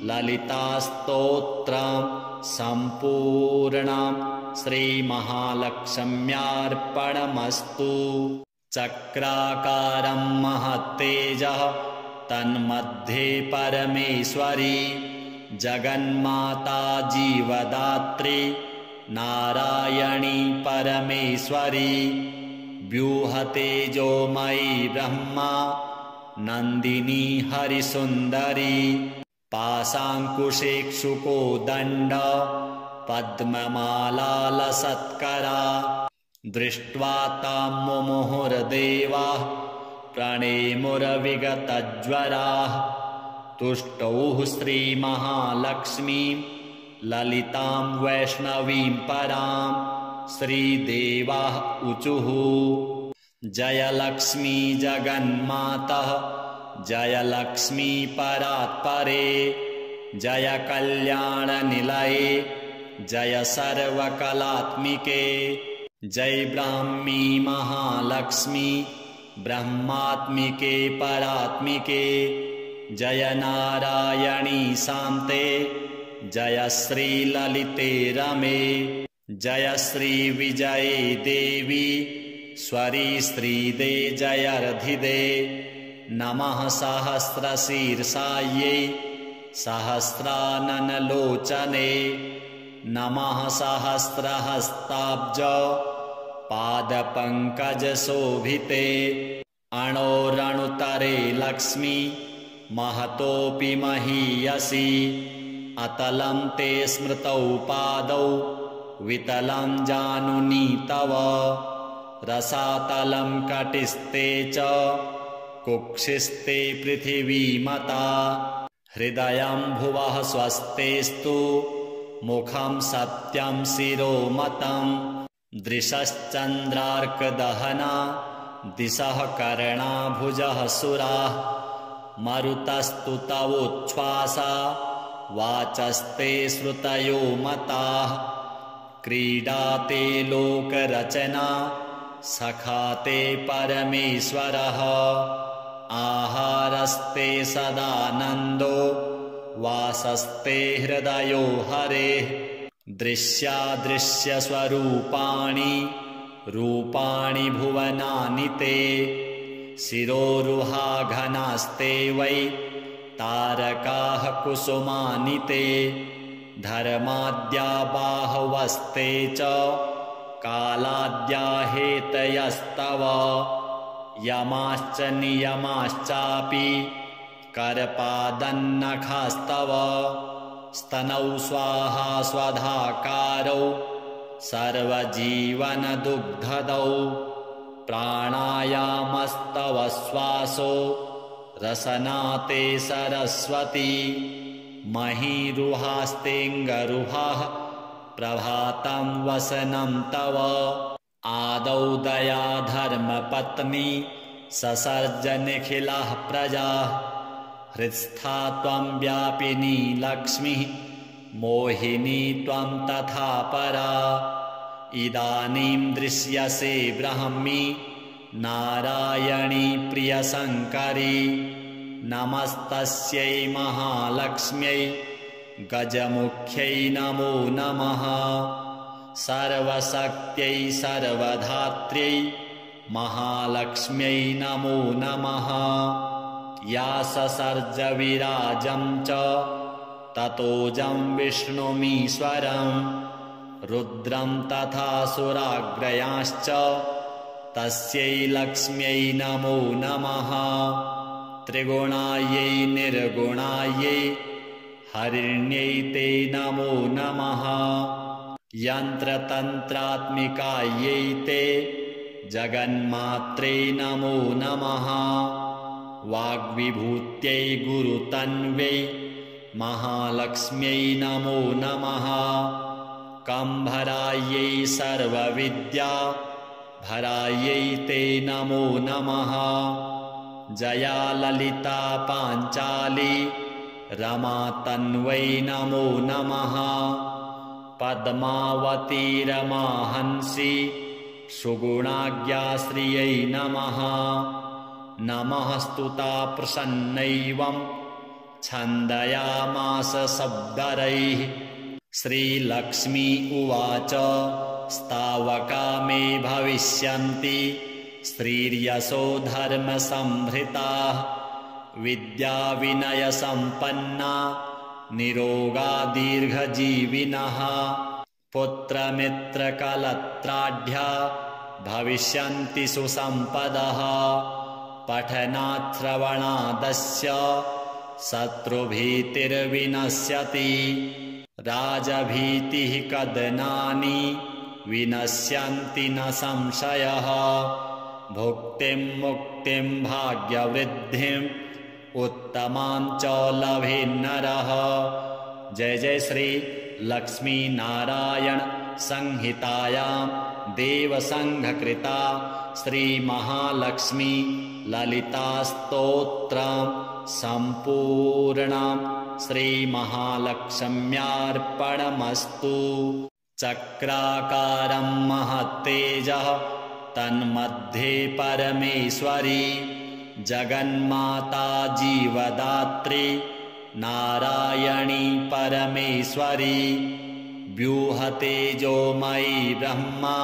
ललिता स्तोत्रं सम्पूर्णं श्री महालक्ष्म्यार्पणमस्तु चक्राकारं महत्तेजः तन्मध्ये परमेश्वरी जगन्माता जीवदात्री नारायणी परमेश्वरी व्यूहतेजोमयी ब्रह्मा नन्दिनी हरिसुन्दरी पाशाङ्कुशेक्षुको दण्ड पद्ममालालसत्करा दृष्ट्वा तां मुमुहुर्देवाः प्रणेमुरविगतज्वराः तुष्टौः श्रीमहालक्ष्मीं ललितां वैष्णवीं परां श्रीदेवाः ऊचुः जय लक्ष्मी जगन्मातः जय लक्ष्मी परात्परे जय कल्याणनिलये जय सर्वकलात्मिके जय ब्राह्मी महालक्ष्मी ब्रह्मात्मिके परात्मिके जय नारायणी शान्ते जय श्री ललिते रमे जय श्री विजये देवी स्वरी श्रीदे जयर्धिदे नमः सहस्रशीर्षायै सहस्राननलोचने नमः सहस्रहस्ताब्ज पादपङ्कजशोभिते अणोरणुतरे लक्ष्मी महतोऽपि महीयसी अतलं ते स्मृतौ पादौ वितलं जानुनी तव रसातलं कटिस्ते च कुक्षिस्ते पृथिवीमता हृदयं भुवः स्वस्तेस्तु मुखं सत्यं शिरोमतं दृशश्चन्द्रार्कदहना दिशः कर्णाभुजः सुराः मरुतस्तु तवोच्छ्वासा वाचस्ते श्रुतयो मताः क्रीडाते लोकरचना सखाते परमेश्वरः आहारस्ते सदानन्दो वासस्ते हृदयो हरेः दृश्यादृश्यस्वरूपाणि रूपाणि भुवनानि ते शिरोरुहा घनास्ते वै तारकाः कुसुमानि ते धर्माद्या बाहवस्ते च कालाद्या हेतयस्तव यमाश्च नियमाश्चापि करपादन्नखास्तव स्तनौ स्वाहा स्वधाकारौ सर्वजीवनदुग्धदौ प्राणायामस्तव श्वासो रसनाते सरस्वती महीरुहास्तेऽङ्गरुहाः प्रभातं वसनं तव आदौ दया धर्मपत्नी ससर्ज निखिलाः प्रजाः हृत्स्था त्वं व्यापिनी लक्ष्मीः मोहिनी त्वं तथा परा इदानीं दृश्यसे ब्रह्मी नारायणी प्रियशङ्करी नमस्तस्यै महालक्ष्म्यै गजमुख्यै नमो नमः सर्वशक्त्यै सर्वधात्र्यै महालक्ष्म्यै नमो नमः या ससर्ज विराजं च ततोजं विष्णुमीश्वरं रुद्रं तथा सुराग्रयांश्च तस्यै लक्ष्म्यै नमो नमः त्रिगुणायै निर्गुणायै हरिण्यै ते नमो नमः यन्त्रतन्त्रात्मिकायै ते जगन्मात्रे नमो नमः वाग्विभूत्यै गुरुतन्वै महालक्ष्म्यै नमो नमः कम्भरायै सर्वविद्या भरायै ते नमो नमः जया ललिता पाञ्चाली रमा तन्वै नमो नमः पद्मावती रमाहंसी सुगुणाज्ञाश्रियै नमः नमः स्तुता प्रसन्नैवं छन्दयामास शब्दरैः श्रीलक्ष्मी उवाच स्तावका मे भविष्यन्ति श्रीर्यशो धर्मसंभृताः विद्याविनयसम्पन्ना निरोगा दीर्घजीविनः पुत्रमित्रकलत्राढ्या भविष्यन्ति सुसम्पदः पठनाच्छ्रवणादस्य शत्रुभीतिर्विनश्यति राजभीतिः कदनानि विनश्यन्ति न संशयः भुक्तिं मुक्तिं भाग्यवृद्धिम् उत्तमां च लभेन्नरः जय जय श्री लक्ष्मी नारायण संहितायां देवसंघकृता श्री महालक्ष्मी ललिता स्तोत्रं सम्पूर्णं श्री महालक्ष्म्यार्पणमस्तु चक्राकारं महत्तेजः तन्मध्ये परमेश्वरी जगन्माता जीवदात्री नारायणी परमेश्वरी व्यूहतेजोमयी ब्रह्मा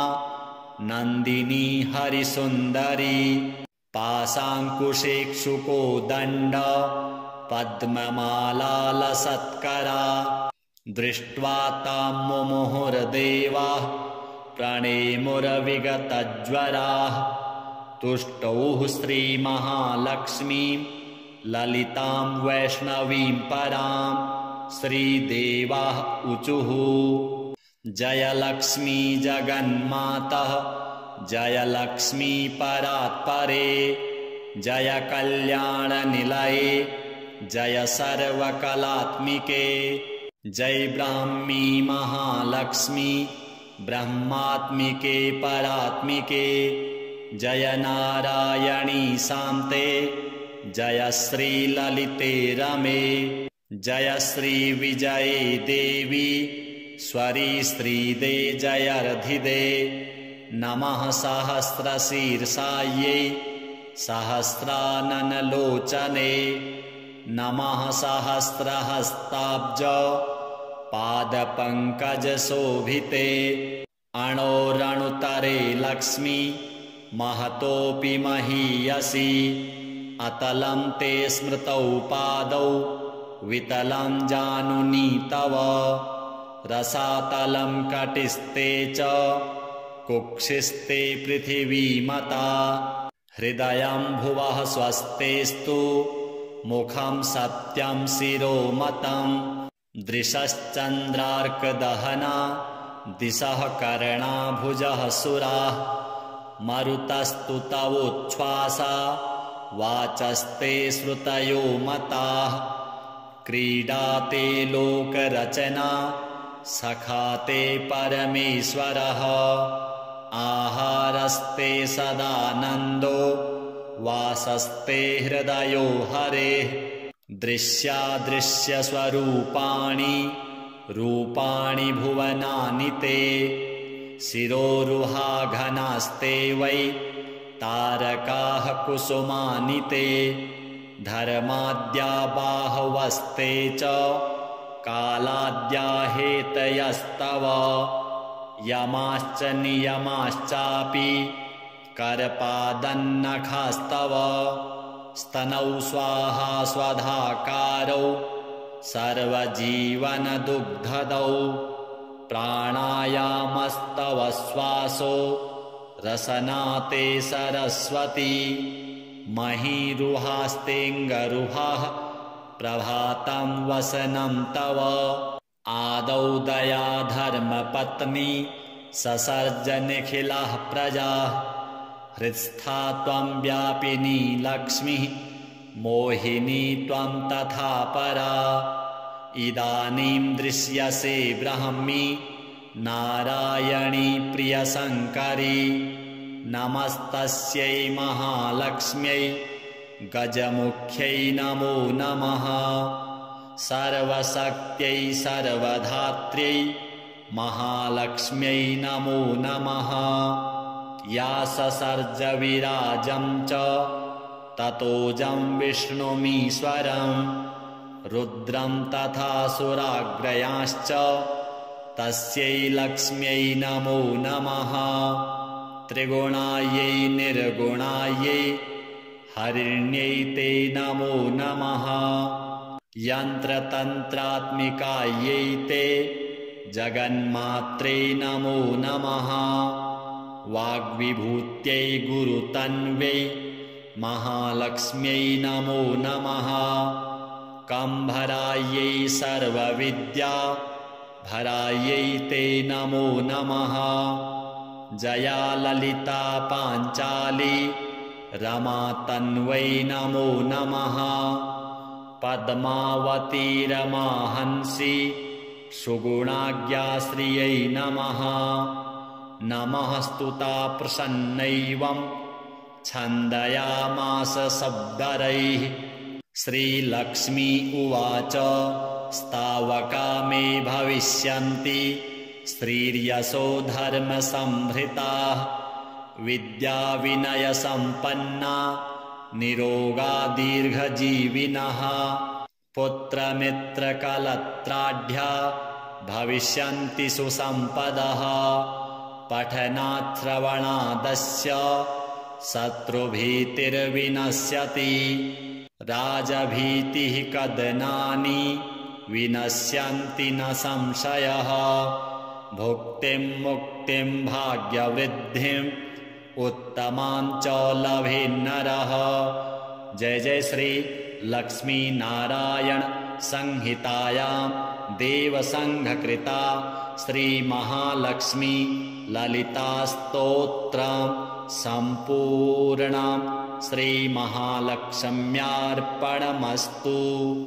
नन्दिनी हरिसुन्दरी पाशाङ्कुशेक्षुको दण्ड पद्ममालालसत्करा दृष्ट्वा तां मुमुहुर्देवाः प्रणेमुरविगतज्वराः तुष्टौः श्रीमहालक्ष्मीं ललितां वैष्णवीं परां श्रीदेवाः ऊचुः। जय लक्ष्मी जगन्मातः जय लक्ष्मी परात्परे जय कल्याणनिलये जय सर्वकलात्मिके जय ब्राह्मी महालक्ष्मी ब्रह्मात्मिके परात्मिके जय नारायणी शान्ते जय श्री ललिते रमे जय श्री विजये देवी स्वरी श्रीदे जयर्धिदे नमः सहस्रशीर्षायै सहस्राननलोचने नमः सहस्रहस्ताब्ज पादपङ्कजशोभिते अणोरणुतरे लक्ष्मी महतोऽपि महीयसी अतलं ते स्मृतौ पादौ वितलं जानुनी तव रसातलं कटिस्ते च कुक्षिस्ते पृथिवीमता हृदयं भुवः स्वस्तेस्तु मुखं सत्यं शिरोमतं दृशश्चन्द्रार्कदहना दिशः कर्णाभुजः सुराः मरुतस्तु तवोच्छ्वासा वाचस्ते श्रुतयो मताः क्रीडाते लोकरचना सखाते परमेश्वरः आहारस्ते सदानन्दो वासस्ते हृदयो हरेः दृश्यादृश्यस्वरूपाणि रूपाणि भुवनानि ते शिरोरुहाघनास्ते वै तारकाः कुसुमानि ते धर्माद्या बाहवस्ते च कालाद्या हेतयस्तव यमाश्च नियमाश्चापि करपादन्नखास्तव स्तनौ स्वाहा स्वधाकारौ सर्वजीवनदुग्धदौ प्राणायामस्तव श्वासो रसनाते सरस्वती महीरुहास्तेऽङ्गरुहाः प्रभातं वसनं तव आदौ दया धर्मपत्नी ससर्जनिखिलः प्रजाः हृत्स्था त्वं व्यापिनी लक्ष्मीः मोहिनी त्वं तथा परा इदानीं दृश्यसे ब्राह्मी नारायणी प्रियशङ्करी नमस्तस्यै महालक्ष्म्यै गजमुख्यै नमो नमः सर्वशक्त्यै सर्वधात्र्यै महालक्ष्म्यै नमो नमः या ससर्ज विराजं च ततोजं विष्णुमीश्वरं रुद्रं तथा सुराग्रयांश्च तस्यै लक्ष्म्यै नमो नमः त्रिगुणायै निर्गुणायै हरिण्यै ते नमो नमः यन्त्रतन्त्रात्मिकायै ते जगन्मात्रे नमो नमः वाग्विभूत्यै गुरुतन्वै महालक्ष्म्यै नमो नमः कम्भरायै सर्वविद्या भरायै ते नमो नमः जया ललिता पाञ्चाली रमा तन्वै नमो नमः पद्मावती रमाहंसी सुगुणाज्ञाश्रियै नमः नमः स्तुता प्रसन्नैवं छन्दयामास शब्दरैः श्रीलक्ष्मी उवाच स्तावका मे भविष्यन्ति श्रीर्यशो धर्मसंभृताः विद्या विनयसम्पन्ना निरोगा दीर्घजीविनः पुत्रमित्रकलत्राढ्या भविष्यन्ति सुसम्पदः पठनाच्छ्रवणादस्य शत्रुभीतिर्विनश्यति राजभीतिः कदनानि विनश्यन्ति न संशयः भुक्तिं मुक्तिं भाग्यवृद्धिम् उत्तमां च लभे नरः। जय जय श्री लक्ष्मी नारायण संहितायां देवसंघकृता श्री महालक्ष्मी ललिता स्तोत्रं सम्पूर्णं श्री महालक्ष्म्यार्पणमस्तु।